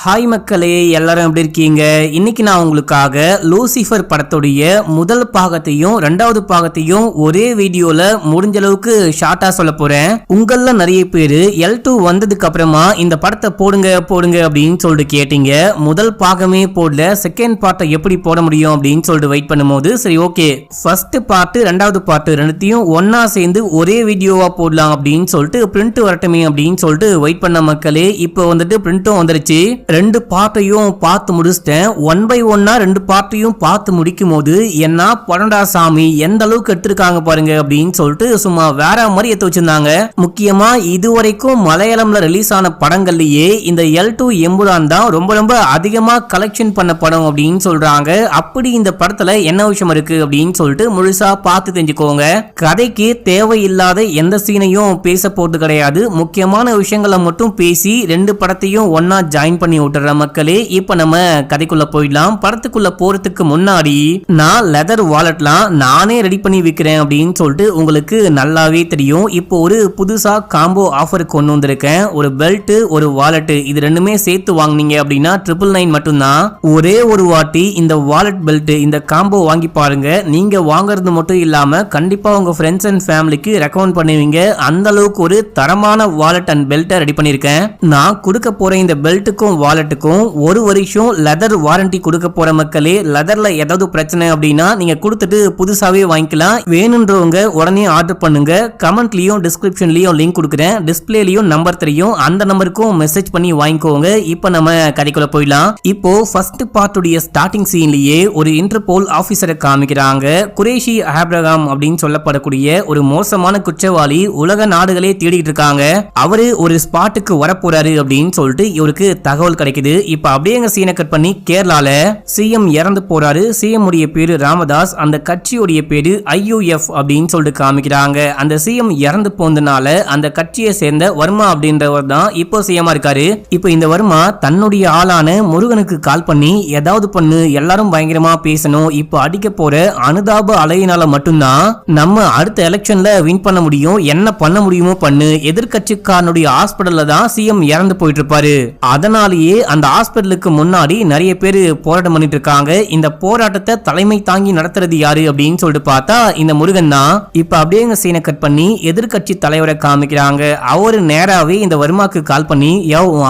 Hi மக்களே, எல்லாரும் எப்படி இருக்கீங்க? இன்னைக்கு நான் உங்களுக்காக லூசிஃபர் படத்துடைய முதல் பாகத்தையும் ரெண்டாவது பாகத்தையும் ஒரே வீடியோல முடிஞ்ச அளவுக்கு ஷார்ட்டா சொல்ல போறேன். உங்கள நிறைய பேரு L2 வந்ததுக்கு அப்புறமா இந்த படத்தை போடுங்க அப்படின்னு சொல்லிட்டு கேட்டீங்க. முதல் பாகமே போடல, செகண்ட் பார்ட்டை எப்படி போட முடியும் அப்படின்னு சொல்லிட்டு வெயிட் பண்ணும்போது சரி ஓகே ஃபர்ஸ்ட் பார்ட் ரெண்டாவது பார்ட் ரெண்டுத்தையும் ஒன்னா சேர்ந்து ஒரே வீடியோவா போடலாம் அப்படின்னு சொல்லிட்டு பிரிண்ட் வரட்டுமே அப்படின்னு சொல்லிட்டு வெயிட் பண்ண மக்களே. இப்போ வந்துட்டு பிரிண்ட்டும் வந்துருச்சு. ரெண்டு பார்ட்டையும் பார்த்து முடிச்சிட்டேன். ஒன் பை ஒன்னா ரெண்டு பார்ட்டையும் பார்த்து முடிக்கும் போது என்ன படண்டா சாமி, எந்த அளவுக்கு எடுத்திருக்காங்க பாருங்க அப்படின்னு சொல்லிட்டு சும்மா வேற மாதிரி எடுத்து வச்சிருந்தாங்க. முக்கியமா இதுவரைக்கும் மலையாளம்ல ரிலீஸ் ஆன படங்கள்லயே இந்த L2 எம்புரான் தான் ரொம்ப ரொம்ப அதிகமா கலெக்ஷன் பண்ண படம் அப்படின்னு சொல்றாங்க. அப்படி இந்த படத்துல என்ன விஷயம் இருக்கு அப்படின்னு சொல்லிட்டு முழுசா பார்த்து தெரிஞ்சுக்கோங்க. கதைக்கு தேவையில்லாத எந்த சீனையும் பேச போறது கிடையாது. முக்கியமான விஷயங்களை மட்டும் பேசி ரெண்டு படத்தையும் ஒன்னா ஜாயின் பண்ணி விட்டுற மக்களே. இப்ப நம்ம கதைக்குள்ள போயிடலாம். படத்துக்குள்ள போறதுக்கு முன்னாடி நான் லெதர் வாலெட்லாம் நானே ரெடி பண்ணி விற்கிறேன் அப்படின்னு சொல்லிட்டு உங்களுக்கு நல்லாவே தெரியும். இப்போ ஒரு புதுசா காம்போ ஆஃபர் கொண்டு வந்திருக்கேன். ஒரு பெல்ட் ஒரு வாலெட் இது ரெண்டுமே சேர்த்து வாங்குனீங்க அப்படின்னா 999 மட்டும்தான். ஒரே ஒரு வாட்டி இந்த வாலெட் பெல்ட் இந்த காம்போ வாங்கி பாருங்க. நீங்க வாங்குறது மட்டும் இல்லாம கண்டிப்பா உங்க ஃப்ரெண்ட்ஸ் அண்ட் ஃபேமிலிக்கு ரெக்கமெண்ட் பண்ணுவீங்க. அந்த அளவுக்கு ஒரு தரமான வாலெட் அண்ட் பெல்ட்டை ரெடி பண்ணிருக்கேன். நான் கொடுக்க போற இந்த பெல்ட்டுக்கும் வாலெட்டுக்கும் ஒரு வருஷம் லெதர் வாரண்டி கொடுக்க போற மக்களே. லெதர்ல ஏதாவது பிரச்சனை அப்படின்னா நீங்க கொடுத்துட்டு புதுசாவே வாங்கிக்கலாம். வேணுன்றவங்க உடனே ஆர்டர் பண்ணுங்க. கமெண்ட்லயும் டிஸ்கிரிப்ஷன்லயும் லிங்க் கொடுக்குறேன். டிஸ்பிளேலயும் நம்பர் தெரியும், அந்த நம்பருக்கும் மெசேஜ் பண்ணி வாங்கிக்கோங்க. இப்போ நம்ம கதைக்குள்ள போயிடலாம். இப்போ ஃபர்ஸ்ட் பார்ட்டுடைய ஸ்டார்டிங் சீன்லயே ஒரு இன்டர்போல் ஆபீசரை காமிக்கிறாங்க. குரேஷி ஆப்ரஹாம் அப்படின்னு சொல்லப்படக்கூடிய ஒரு மோசமான குற்றவாளி உலக நாடுகளே தேடிட்டு இருக்காங்க. அவரு ஒரு ஸ்பாட்டுக்கு வரப்போறாரு அப்படின்னு சொல்லிட்டு இவருக்கு தகவல் கிடைக்குது. இப்ப அப்படியே சீனை கட் பண்ணி கேரளால சிஎம் இறந்து போறாரு. சிஎம் உடைய பேரு ராமதாஸ், அந்த கட்சியுடைய பேரு IUF அப்படின்னு சொல்லிட்டு காமிக்கிறாங்க. அந்த சிஎம் இறந்து போனதுனால அந்த கட்சியை சேர்ந்த வர்மா அப்படின்றவர் தான் இப்போ சிஎம் இருக்காரு. இப்போ இந்த வர்மா தன்னுடைய ஆளான முருகனுக்கு கால் பண்ணி ஏதாவது பண்ணு, எல்லாரும் பயங்கரமா பேசணும், இப்போ அடிக்க போற அனுதாப அலையினால மட்டும்தான் நம்ம அடுத்த எலெக்ஷன்ல வின் பண்ண முடியும், என்ன பண்ண முடியுமோ பண்ணு. எதிர்கட்சிக்காரனுடைய ஹாஸ்பிடல்ல தான் சிஎம் இறந்து போயிட்டு இருப்பாரு. அதனாலேயே அந்த ஹாஸ்பிடலுக்கு முன்னாடி நிறைய பேர் போராட்டம் பண்ணிட்டு இருக்காங்க. இந்த போராட்டத்தை தலைமை தாங்கி நடத்துறது யாரு அப்படின்னு சொல்லிட்டு பார்த்தா இந்த முருகன் தான். இப்ப அப்படியே சீனை கட் பண்ணி எதிர்கட்சி தலைவரை காமிக்கிறாங்க. அவரு நேராவே இந்த வர்மாக்கு கால் பண்ணி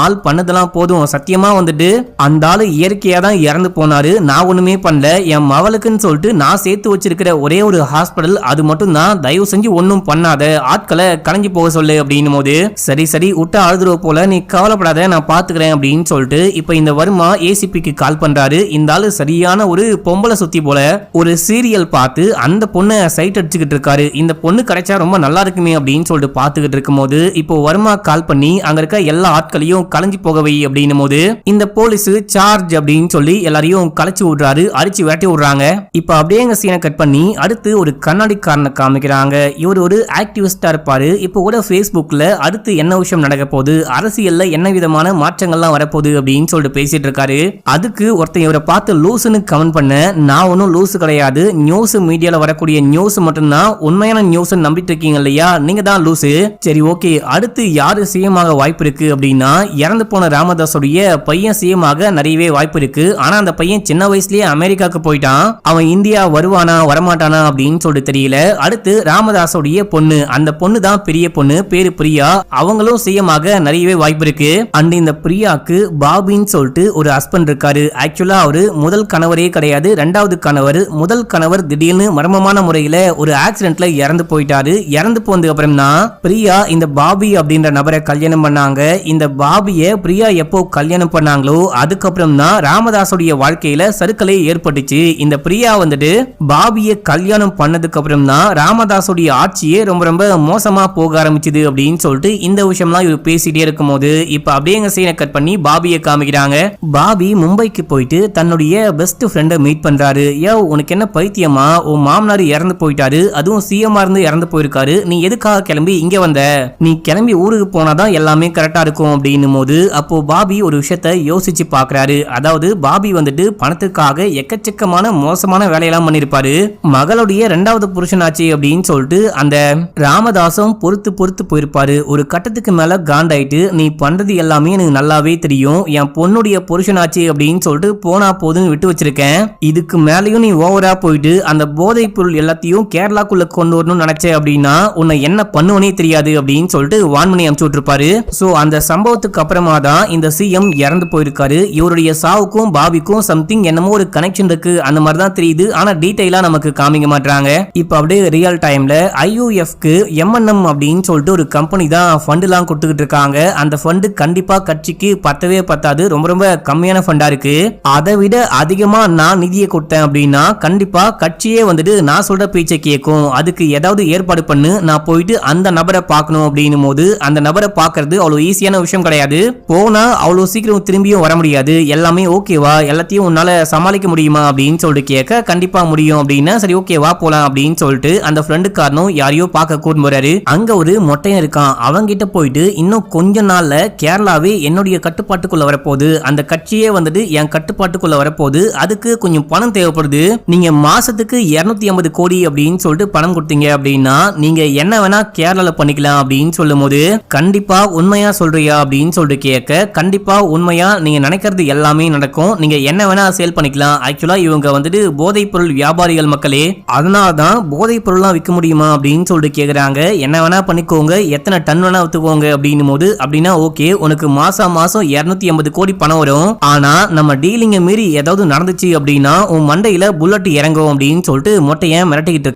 ஆள் பண்ணதெல்லாம் போதும், சத்தியமா வந்துட்டு அந்த ஆளு இயற்கையா தான் இறந்து போனாரு, நான் ஒண்ணுமே பண்ணல, என் மவளுக்குன்னு சொல்லிட்டு நான் சேர்த்து வச்சிருக்கிற ஒரே ஒரு ஹாஸ்பிடல் அது மட்டும் தான், தயவு செஞ்சு ஒன்னும் பண்ணாத, ஆட்களை கலைஞ்சு போக சொல்லு அப்படின்னும் போது சரி விட்ட அழுதுருவ போல, நீ கவலைப்படாத நான் பாத்துக்கிறேன் அப்படின்னு சொல்லிட்டு இப்ப இந்த வர்மா ஏசிபிக்கு கால் பண்றாரு. இந்த ஆளு சரியான ஒரு பொம்பளை சுத்தி போல ஒரு சீரியல் பார்த்து அந்த பொண்ணை சைட் அடிச்சுக்கிட்டு இருக்காரு. இந்த பொண்ணு கிடைச்சா ரொம்ப நல்லா இருக்குமே அப்படின்னு சொல்லிட்டு பாத்துக்கிட்டு இருக்கும் போது இப்போ வர்மா கால் பண்ணி அங்க இருக்க எல்லா ஆட்களையும் கலைஞ்சு போகவை அப்படின்னும் போது இந்த போலீஸ் சார்ஜ் அப்படின்னு சொல்லி எல்லாரையும் கலைச்சு விடுறாரு, அடிச்சு வேட்டி விடுறாங்க. இப்ப அப்படியே சீனை கட் பண்ணி அடுத்து ஒரு கண்ணாடிக்காரனை காமிக்கிறாங்க. இவர் ஒரு ஆக்டிவிஸ்டா இருப்பாரு. இப்போ கூட Facebookல அடுத்து என்ன விஷயம் நடக்க போகுது, அரசியல்ல என்ன விதமான மாற்றங்கள்லாம் வரப்போகுது அப்படின்னு சொல்லிட்டு பேசிட்டு இருக்காரு. அதுக்கு ஒருத்தன் இவரை பார்த்து லூசுன்னு கமெண்ட் பண்ண, நான் ஒன்னும் லூசு கிடையாது, நியூஸ் மீடியால வரக்கூடிய நியூஸ் மட்டும்தான் உண்மையான நியூஸ் நம்பிட்டு இருக்கீங்க இல்லையா, நீங்க தான் லூசு. சரி ஓகே, அடுத்து யாரு சிஎம் ஆக வாய்ப்பு இருக்கு அப்படின்னா இறந்து போன ராமதாஸுடைய பையன் சிஎம் ஆக நிறையவே வாய்ப்பு இருக்கு. ஆனா அந்த பையன் சின்ன வயசுலயே அமெரிக்காக்கு போயிட்டான். அவன் இந்தியா வருவானா வரமாட்டானா அப்படின்னு சொல்லிட்டு தெரியல. அடுத்து ராமதாஸுடைய பொண்ணு, அந்த பொண்ணு தான் பெரிய பொண்ணு, பேரு பிரியா, அவங்களும் சிஎம் ஆக நிறையவே வாய்ப்பு இருக்கு. அண்ட் இந்த பிரியாக்கு பாபின்னு சொல்லிட்டு ஒரு ஹஸ்பண்ட் இருக்காரு. ஆக்சுவலா அவரு முதல் கணவரே கிடையாது, ரெண்டாவது கணவர். முதல் கணவர் திடீர்னு மர்மமான முறையில ஒரு ஆக்சிடென்ட்ல இறந்து போயிட்டாரு. இறந்து போனதுக்கு அப்புறம் தான் பிரியா இந்த பாபி அப்படின்ற நபரை கல்யாணம் பண்ணாங்க. இந்த பாபிய பிரியா எப்போ கல்யாணம் பண்ணாங்களோ அதுக்கப்புறம் தான் ராமதாஸுடைய வாழ்க்கையில சறுக்கலே ஏற்பட்டுச்சு. இந்த பிரியா வந்துட்டு பாபிய கல்யாணம் பண்ணதுக்கு அப்புறம் தான் ராமதாஸுடைய ஆட்சியே ரொம்ப ரொம்ப மோசமா போக ஆரம்பிச்சது அப்படின்னு சொல்லிட்டு இந்த விஷயம்லாம் இவர் பேசிட்டே இருக்கும் போது இப்ப அப்படியே சீனை கட் பண்ணி பாபியை காமிக்கிறாங்க. பாபி மும்பைக்கு போயிட்டு தன்னுடைய பெஸ்ட் ஃப்ரெண்டை மீட் பண்றாரு. உனக்கு என்ன பைத்தியமா, உன் மாமனார் இறந்து போயிட்டாரு, அதுவும் சிஎம்ஆ இருந்து இறந்து போயிருக்காரு, நீ எதுக்காக கிளம்பி இங்க வந்த, நீ கிளம்பி ஊருக்கு போனாதான் எல்லாமே கரெக்டா இருக்கும் அப்படின்னும் போது அப்போ பாபி ஒரு விஷயத்த யோசிச்சு பாக்குறாரு. அதாவது பாபி வந்துட்டு பணத்துக்காக எக்கச்சக்கமான மோசமான வேலையெல்லாம் பண்ணிருப்பாரு. மகளுடைய ரெண்டாவது புருஷனாச்சு அப்படின்னு சொல்லிட்டு அந்த ராமதாசும் பொறுத்து போயிருப்பாரு. ஒரு கட்டத்துக்கு மேல காண்டாயிட்டு நீ பண்றது எல்லாமே எனக்கு நல்லாவே தெரியும், தெரியும், என் பொண்ணுடைய புருஷனாச்சு அப்படின்னு சொல்லிட்டு போனா போதுன்னு விட்டு வச்சிருக்கேன். இதுக்கு மேலேயும் நீ ஓவரா போயிட்டு அந்த போதைப் பொருள் எல்லாத்தையும் கேரளாக்குள்ள கொண்டு வரணும்னு நினைச்ச அப்படின்னா உன்னை என்ன பண்ணுவனே தெரியாது அப்படின்னு சொல்லிட்டு வான் பண்ணி அனுப்பிச்சு விட்டுருப்பாரு. சோ அந்த சம்பவத்துக்கு அப்புறமா தான் இந்த சிஎம் இறந்து போயிருக்காரு. இவருடைய சாவுக்கும் பாபிக்கும் சம்திங் என்னமோ ஒரு கனெக்ஷன் இருக்கு அந்த மாதிரி தான் தெரியுது. ஆனா டீடைலா நமக்கு காமிக்க மாட்டாங்க. இப்ப அப்படியே ரியல் டைம்ல ஐயூஎஃப்க்கு எம்என்எம் அப்படின்னு சொல்லிட்டு ஒரு கம்பெனி தான் ஃபண்ட் எல்லாம் கொடுத்துக்கிட்டு இருக்காங்க. அந்த ஃபண்ட் கண்டிப்பா கட்சிக்கு பத்தவே பத்தாது, ரொம்ப ரொம்ப கம்மியான ஃபண்டா இருக்கு. அதை விட அதிகமா நான் நிதியை கொடுத்தேன் அப்படின்னா கண்டிப்பா கட்சியே வந்துட்டு நான் சொல்ற பேச்சை கேட்கும். அதுக்கு ஏதாவது ஏற்பாடு பண்ணு, நான் போயிட்டு அந்த நபரை பார்க்கணும் அப்படின்னும் போது அந்த நபரை பார்க்கறது அவ்வளவு ஈஸியான விஷயம் கிடையாது. போனா அவ்வளவு சீக்கிரம் திரும்பியும் வர முடியாது. எல்லாமே ஓகேவா, எல்லாத்தையும் உன்னால சமாளிக்க முடியுமா அப்படின்னு சொல்லிட்டு கேட்க கண்டிப்பா முடியும் அப்படின்னா சரி ஓகேவா போலாம் அப்படின்னு சொல்லிட்டு அந்த ஃப்ரெண்டுக்காரனும் யாரையோ பார்க்க கூட்டு போறாரு. அங்க ஒரு மொட்டையன் இருக்கான். அவங்கிட்ட போயிட்டு இன்னும் கொஞ்ச நாள்ல கேரளாவே என்னுடைய கட்டுப்பாட்டுக்குள்ள வரப்போகுது, அந்த கட்சியே வந்துட்டு என் கட்டுப்பாட்டுக்குள்ள வரப்போகுது, அதுக்கு கொஞ்சம் பணம் தேவைப்படுது, நீங்க மாசத்துக்கு 250 கோடி அப்படின்னு சொல்லிட்டு பணம் கொடுத்தீங்க அப்படின்னா நீங்க என்ன வேணா கேரளால பண்ணிக்கலாம் அப்படின்னு சொல்லும் போது கண்டிப்பா உண்மையா சொல்றியா அப்படின்னு சொல்லிட்டு கேட்க கண்டிப்பா உண்மையா நீங்க நினைக்கிறது எல்லாமே நடக்கும், நீங்க என்ன வேணா சேல் பண்ணிக்கலாம். ஆக்சுவலா இவங்க வந்துட்டு போதைப் பொருள் வியாபாரிகள் மக்களே, அதனாலதான் போதைப் பொருள்லாம் விற்க முடியுமா அப்படின்னு சொல்லிட்டு கேக்குறாங்க. என்ன வேணா பண்ணிக்கோங்க, எத்தனை டன் வேணா வித்துக்கோங்க அப்படின்னும் போது அப்படின்னா ஓகே உனக்கு மாசம் 250 கோடி பணம் வரும், ஆனா நம்ம டீலிங்க மீறி ஏதாவது நடந்துச்சு அப்படின்னா உன் மண்டையில புல்லட் இறங்கும் அப்படின்னு சொல்லிட்டு மொட்டையன் மிரட்டிக்கிட்டு.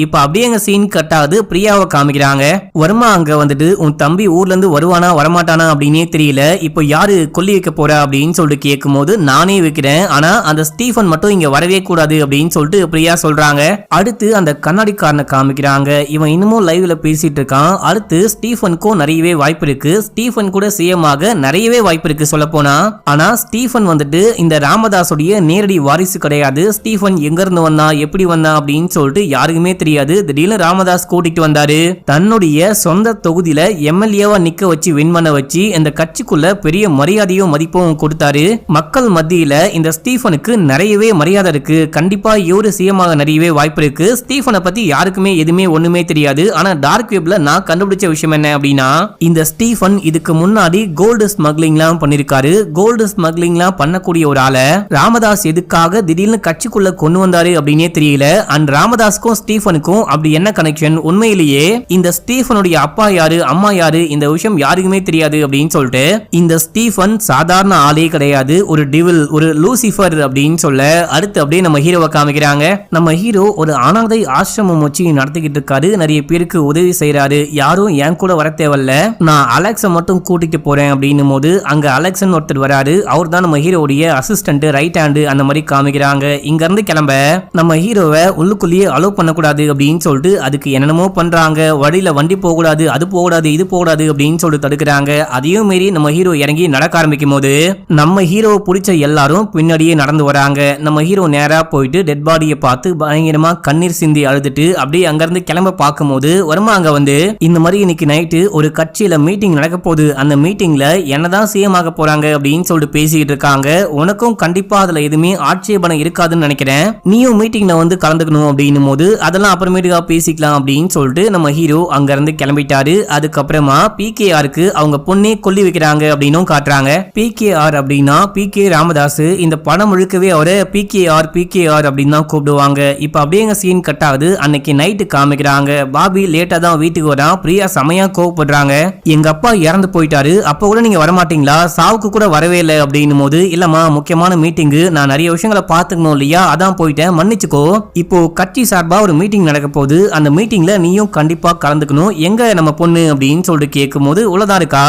இப்ப அப்படியே எங்க சீன் கட் ஆகுது. பிரியாவை காமிக்கிறாங்க. வருமா அங்க வந்துட்டு உன் தம்பி ஊர்ல இருந்து வருவானா வரமாட்டானா அப்படின்னே தெரியல, இப்போ யாரு கொல்லி வைக்க போறா அப்படின்னு சொல்லிட்டு கேட்கும் போது நானே வைக்கிறேன், ஆனா அந்த ஸ்டீஃபன் மட்டும் இங்க வரவே கூடாது அப்படின்னு சொல்லிட்டு பிரியா சொல்றாங்க. அடுத்து அந்த கண்ணாடிக்காரனை காமிக்கிறாங்க. இவன் இன்னமும் லைவ்ல பேசிட்டு இருக்கான். அடுத்து ஸ்டீஃபனுக்கும் நிறையவே வாய்ப்பு இருக்கு, ஸ்டீஃபன் கூட சிஎம் ஆக நிறையவே வாய்ப்பு இருக்கு சொல்ல போனா. ஆனா ஸ்டீஃபன் வந்துட்டு இந்த ராமதாஸுடைய நேரடி வாரிசு கிடையாது. ஸ்டீஃபன் எங்க இருந்து வந்தா எப்படி வந்தா அப்படின்னு சொல்லிட்டு யாருக்குமே தெரியாது. திடீர்னு ராமதாஸ் கூட்டிட்டு வந்தாரு. தன்னுடைய சொந்த தொகுதியில எம்எல்ஏவா நிக்க வச்சு வின் பண்ண வச்சு இந்த கட்சிக்குள்ள பெரிய மரியாதையும் மதிப்பும் கொடுத்தாரு. மக்கள் மத்தியில இந்த ஸ்டீஃபனுக்கு நிறையவே மரியாதை இருக்கு. கண்டிப்பா இவரு சிஎம் ஆக நிறையவே வாய்ப்பு இருக்கு. ஸ்டீஃபனை பத்தி யாருக்குமே எதுவுமே ஒண்ணுமே தெரியாது. ஆனா டார்க் வெப்ல நான் கண்டுபிடிச்ச விஷயம் என்ன அப்படின்னா இந்த ஸ்டீஃபன் இதுக்கு முன்னாடி கோல்டு ஸ்மக்லிங்லாம் பண்ணிருக்காரு. கோல்டு ஸ்மக்லிங்லாம் பண்ணக்கூடிய ஒரு ஆளை ராமதாஸ் எதுக்காக திடீர்னு கட்சிக்குள்ள கொண்டு வந்தாரு அப்படின்னே தெரியல. அண்ட் ராமதாஸ்க்கும் ஸ்டீஃபனுக்கும் அப்படி என்ன கனெக்ஷன்? உண்மையிலேயே இந்த ஸ்டீஃபனுடைய அப்பா யாரு அம்மா யாரு இந்த விஷயம் யாருக்குமே தெரியாது அப்படின்னு சொல்லிட்டு இந்த ஸ்டீஃபன் சாதாரண ஆளே கிடையாது, ஒரு டிவில், ஒரு லூசிஃபர் அப்படின்னு சொல்ல அடுத்து அப்படியே நம்ம ஹீரோவை காமிக்கிறாங்க. நம்ம ஹீரோ ஒரு அனாதை ஆசிரமம் வச்சு நடத்திக்கிட்டு இருக்காரு. நிறைய பேருக்கு உதவி செய்யறாரு. யாரும் என் கூட வர தேவையில்ல, நான் அலெக்ஸை மட்டும் கூட்டிட்டு போறேன் அப்படின்னும் போது அங்க அலெக்சன் ஒருத்தர் வராரு. அவர் தான் நம்ம ஹீரோடைய அசிஸ்டன்ட், ரைட் ஹேண்டு அந்த மாதிரி காமிக்கிறாங்க. இங்க இருந்து கிளம்ப நம்ம ஹீரோவை உள்ளுக்குள்ளேயே அலோவ் பண்ணக்கூடாது அப்படின்னு சொல்லிட்டு அதுக்கு என்னென்னமோ பண்றாங்க. வழியில வண்டி போகக்கூடாது, அது போகக்கூடாது, இது போகக்கூடாது அப்படின்னு சொல்லிட்டு தடுக்கிறாங்க. அதையும் மீறி நம்ம ஹீரோ இறங்கி நடக்க ஆரம்பிக்கும் போது நம்ம ஹீரோ பிடிச்ச எல்லாரும் பின்னாடியே நடந்து வராங்க. நம்ம ஹீரோ நேரா போயிட்டு டெட் பாடியை பார்த்து பயங்கரமா கண்ணீர் சிந்தி அழுதுட்டு அப்படியே அங்கிருந்து கிளம்ப பார்க்கும் போது வருமா அங்க வந்து இந்த மாதிரி இன்னைக்கு நைட்டு ஒரு கட்சியில மீட்டிங் நடக்க போகுது, அந்த மீட்டிங்ல என்னதான் சிஎம் ஆக போறாங்க அப்படின்னு சொல்லிட்டு பேசிக்கிட்டு இருக்காங்க. உனக்கும் கண்டிப்பா அதுல எதுவுமே ஆட்சேபணம் இருக்காதுன்னு நினைக்கிறேன், நீயும் மீட்டிங்ல வந்து கலந்துக்கணும் அப்படின்னும் போது அதெல்லாம் அப்புறமேட்டுக்கா பேசிக்கலாம் அப்படின்னு சொல்லிட்டு நம்ம ஹீரோ அங்க இருந்து கிளம்பிட்டாரு. அதுக்கப்புறமா பிகேஆருக்கு அவங்க பொண்ணே கொல்லி வைக்கிறாங்க அப்படின்னும் காட்டுறாங்க. பிகேஆர் அப்படின்னா பிகே ராமதாஸ். இந்த படம் முழுக்கவே அவரை பிகேஆர் பிகேஆர் அப்படின்னு தான் கூப்பிடுவாங்க. இப்ப அப்படியே எங்க சீன் கட் ஆகுது. அன்னைக்கு நைட்டு காமிக்கிறாங்க. பாபி லேட்டா தான் வீட்டுக்கு வரான். பிரியா செமையா கோவப்படுறாங்க. எங்க அப்பா இறந்து போயிட்டாரு, அப்ப கூட நீங்க வரமாட்டீங்களா, சாவுக்கு கூட வரவே இல்லை அப்படின்னும் போது இல்லம்மா முக்கியமான மீட்டிங்கு, நான் நிறைய விஷயங்களை பாத்துக்கணும் இல்லையா, அதான் போயிட்டேன், மன்னிச்சுக்கோ. இப்போ கட்சி சார்பா ஒரு மீட்டிங் நடக்க போகுது, அந்த மீட்டிங்ல நீயும் கண்டிப்பா கலந்துக்கணும், எங்க நம்ம பொண்ணு அப்படின்னு சொல்லிட்டு கேட்கும் போது உள்ளதா இருக்கா,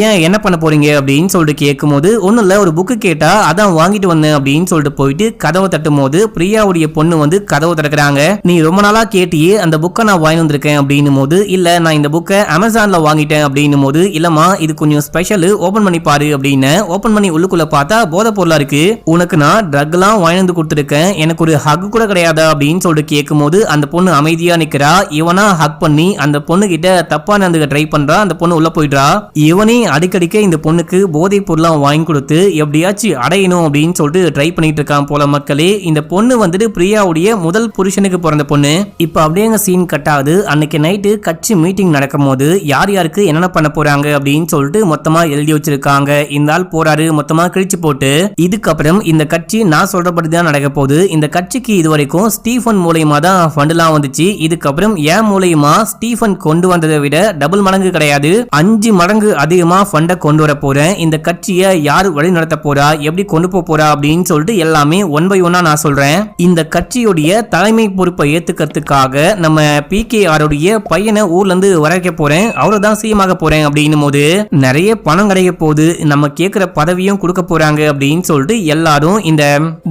ஏன் என்ன பண்ண போறீங்க அப்படின்னு சொல்லிட்டு கேட்கும் போது ஒன்னும் இல்ல, ஒரு புக்கு கேட்டா அதான் வாங்கிட்டு வந்தேன் அப்படின்னு சொல்லிட்டு போயிட்டு கதவை தட்டும் போது பிரியாவுடைய பொண்ணு வந்து கதவை திறக்கிறாங்க. நீ ரொம்ப நாளா கேட்டியே அந்த புக்கை நான் வாங்கி வந்திருக்கேன் அப்படின்னும் போது இல்ல நான் இந்த புக்கை அமேசான்ல வாங்கிட்டேன் அப்படின்னும் போது இல்லம்மா இது கொஞ்சம் ஸ்பெஷல், ஓபன் பண்ணி பாரு அப்படின்னு ஓபன் பண்ணி உள்ளுக்குள்ள பார்த்தா போதை பொருளா இருக்கு, உனக்கு நான் ட்ரக் எல்லாம் வாங்கி வந்து கொடுத்துருக்கேன், எனக்கு ஒரு ஹக் கூட கிடையாதா அப்படின்னு சொல்லிட்டு கேட்கும் போது அந்த பொண்ணு அமைதியா நிக்கிறா. இவனா ஹக் பண்ணி அந்த பொண்ணு கிட்ட தப்பா நடந்துக்க ட்ரை பண்றா. அந்த பொண்ணு உள்ள போயிடுறா. இவனே அடிக்கடிக்க இந்த பொண்ணுக்கு போதை பொருளாம் வாங்கி கொடுத்து எப்படியாச்சும் அடையணும் அப்படின்னு சொல்லிட்டு ட்ரை பண்ணிட்டு இருக்கான் போல மக்களே. இந்த பொண்ணு வந்துட்டு பிரியாவுடைய முதல் புருஷனுக்கு பிறந்த பொண்ணு. இப்ப அப்படியே சீன் கட் ஆகுது. அன்னைக்கு நைட்டு கட்சி மீட்டிங் நடக்கும் போது யார் யாருக்கு என்னென்ன பண்ண போறாங்க அப்படின்னு சொல்லிட்டு மொத்தமா எழுதி வச்சிருக்காங்க. இந்த ஆள் போறாரு மொத்தமா கிழிச்சு போட்டு. இதுக்கப்புறம் இந்த கட்சி நான் சொல்றபடிதான் நடக்க போகுது. இந்த கட்சிக்கு இதுவரைக்கும் ஸ்டீஃபன் மூலமா தான் ஃபண்ட்லாம் வந்துச்சு. இதுக்கப்புறம் ஏன் மூலமா ஸ்டீஃபன் கொண்டு வந்ததை விட டபுள் மடங்கு கிடையாது 5 மடங்கு அதிகமா ஃபண்டை கொண்டு வர போறேன். இந்த கட்சியை யாரு வழி நடத்த போறா, எப்படி கொண்டு போறா அப்படின்னு சொல்லிட்டு எல்லாமே ஒன் பை ஒன்னா நான் சொல்றேன். இந்த கட்சியுடைய தலைமை பொறுப்பை ஏத்துக்கிறதுக்காக நம்ம PKRுடைய பையனை ஊர்ல இருந்து வரைக்க போறேன், அவர்தான் சீமாக போறேன் அப்படின்னும் போது நிறைய பணம் கிடைக்க போகுது, நம்ம கேட்கிற பதவியும் கொடுக்க போறாங்க அப்படின்னு சொல்லிட்டு எல்லாரும் இந்த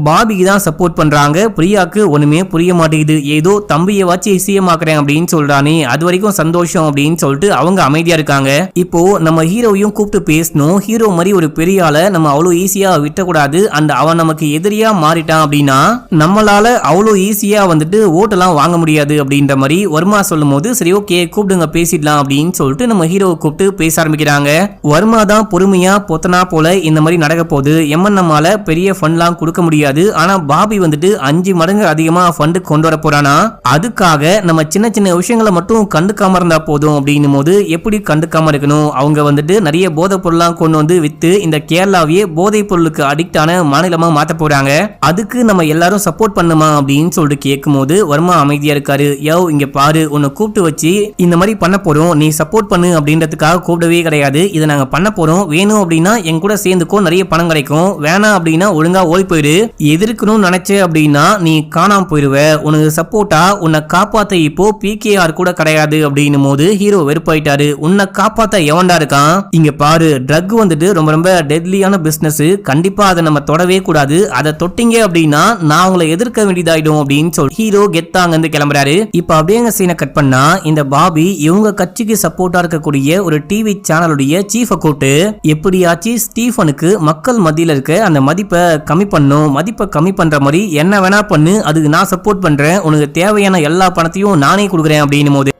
பாபிக்கு தான் சப்போர்ட் பண்றாங்க. பிரியாக்கு ஒண்ணுமே புரிய மாட்டேங்குது. ஏதோ தம்பியை வச்சு சீமாக்குறேன் அப்படின்னு சொல்றானே, அது வரைக்கும் சந்தோஷம் அப்படின்னு சொல்லிட்டு அவங்க அமைதியா இருக்காங்க. இப்போ நம்ம ஹீரோவையும் கூப்பிட்டு பேசணும். ஹீரோ மாதிரி ஒரு பெரிய ஆளை நம்ம அவ்வளவு ஈஸியா விட்டக்கூடாது. அந்த அவன் நமக்கு எதிரியா மாறிட்டான் அப்படின்னா நம்மளால அவ்வளவு ஈஸியா வந்துட்டு ஓட்டெல்லாம் வாங்க முடியாது அப்படின்ற மாதிரி வர்மா சொல்லும் போது சரி ஓகே கூப்பிடுங்க பேசிடலாம் அப்படின்னு சொல்லிட்டு நம்ம ஹீரோவை கூப்பிட்டு பேச ஆரம்பிக்கிறாங்க. வர்மா தான் பொறுமையா பொத்தனா போல இந்த மாதிரி நடக்க போகுது. நம்மால பெரிய ஃபண்ட்லாம் கொடுக்க முடியாது. ஆனா பாபி வந்துட்டு 5 மடங்கு அதிகமா ஃபண்ட் கொண்டு வர போறானா, அதுக்காக நம்ம சின்ன சின்ன விஷயங்களை மட்டும் கண்டுக்காம இருந்தா போதும் அப்படின்னும் போது எப்படி கண்டுக்காம இருக்கணும். அவங்க வந்துட்டு நிறைய போதை பொருள்லாம் கொண்டு வந்து வித்து இந்த கேரளாவையே போதை பொருளுக்கு அடிக்ட் ஆன மாநிலமா மாத்த போறாங்க. அதுக்கு நம்ம எல்லாரும் சப்போர்ட் பண்ணுமா அப்படின்னு சொல்லிட்டு கேட்கும் போது வர்மா அமைதியா இருக்காரு. யோ இங்க பாரு, உன்னை கூப்பிட்டு வச்சு இந்த மாதிரி பண்ண போறோம், நீ சப்போர்ட் பண்ணு அப்படின்றதுக்காக கூப்பிடவே கிடையாது. இதை நாங்க பண்ண போறோம், வேணும் அப்படின்னா என் கூட சேர்ந்துக்கோ, நிறைய பணம் கிடைக்கும், வேணாம் அப்படின்னா ஒழுங்கா ஓடி போயிடு, எதிர்க்கணும்னு நினைச்ச அப்படின்னா நீ காணாம போயிருவ, உனக்கு சப்போர்ட்டா உன்னை காப்பாத்த இப்போ PKR கூட கிடையாது அப்படின்னும் போது ஹீரோ வெறுப்பாயிட்டாரு. உன்னை காப்பாத்த எவன்டா இருக்கான், இங்க பாரு ட்ரக் வந்துட்டு ரொம்ப ரொம்ப டெட்லியான பிசினஸ், கண்டிப்பா அதை நம்ம தொடவே கூடாது, அதை தொட்டிங்க அப்படின்னா நான் உங்களை எதிர்க்க வேண்டியதாயிடும் அப்படின்னு சொல்லி ஹீரோ கெத்தாங்க இருந்து கிளம்புறாரு. இப்ப அப்படியே சீனை கட் பண்ணா இந்த பாபி இவங்க கட்சிக்கு சப்போர்ட்டா இருக்கக்கூடிய ஒரு டிவி சேனலுடைய சீஃபை கூட்டு எப்படியாச்சு ஸ்டீஃபனுக்கு மக்கள் மத்தியில இருக்க அந்த மதிப்பை கம்மி பண்ணும், மதிப்பை கம்மி பண்ற மாதிரி என்ன வேணா பண்ணு, அதுக்கு நான் சப்போர்ட் பண்றேன், உனக்கு தேவையான எல்லா பணத்தையும் நானே கொடுக்குறேன் அப்படின்னு போது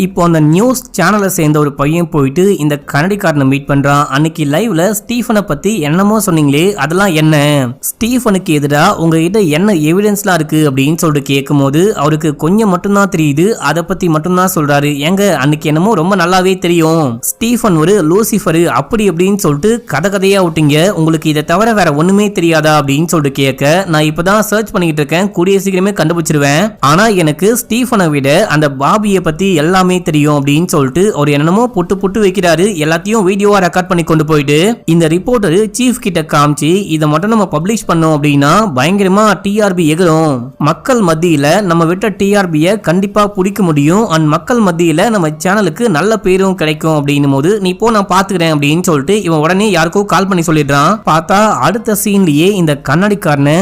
இப்போ அந்த நியூஸ் சேனலை சேர்ந்த ஒரு பையன் போயிட்டு இந்த கன்னடிக்காரனை மீட் பண்றான். அன்னைக்கு லைவ்ல ஸ்டீஃபனை பத்தி என்னமோ சொன்னீங்களே, அதெல்லாம் என்ன, ஸ்டீஃபனுக்கு எதிராக உங்ககிட்ட என்ன எவிடன்ஸ்லாம் இருக்கு அப்படின்னு சொல்லிட்டு கேட்கும் போது அவருக்கு கொஞ்சம் மட்டும்தான் தெரியுது, அதை பத்தி மட்டும்தான் சொல்றாரு. ஏங்க அன்னைக்கு என்னமோ ரொம்ப நல்லாவே தெரியும், ஸ்டீஃபன் ஒரு லூசிஃபர் அப்படி அப்படின்னு சொல்லிட்டு கதையா விட்டீங்க, உங்களுக்கு இதை தவிர வேற ஒண்ணுமே தெரியாதா அப்படின்னு சொல்லிட்டு கேட்க நான் இப்பதான் சர்ச் பண்ணிக்கிட்டு இருக்கேன், கூடிய சீக்கிரமே கண்டுபிடிச்சிருவேன், ஆனா எனக்கு ஸ்டீஃபனை விட அந்த பாபியை பத்தி எல்லாமே தெரியும் அப்படின்னு சொல்லிட்டு அவர் என்னமோ புட்டு வைக்கிறாரு. எல்லாத்தையும் வீடியோவா ரெக்கார்ட் பண்ணி கொண்டு போயிட்டு இந்த ரிப்போர்ட்டர் சீஃப் கிட்ட காமிச்சு இதை மட்டும் நம்ம பப்ளிஷ் பண்ணோம் அப்படின்னா பயங்கரமா டிஆர்பி எகரும், மக்கள் மத்தியில நம்ம விட்ட டிஆர்பியை கண்டிப்பா பிடிக்க முடியும், அண்ட் மக்கள் மத்தியில நம்ம சேனலுக்கு நல்ல பேரும் கிடைக்கும் அப்படின்னும் போது நீ போ நான் பாத்துக்கிறேன் அப்படின்னு சொல்லிட்டு இவன் உடனே யாருக்கோ கால் பண்ணி சொல்லிடுறான். பார்த்தா அடுத்த சீன்லயே இந்த கண்ணாடிக்காரனை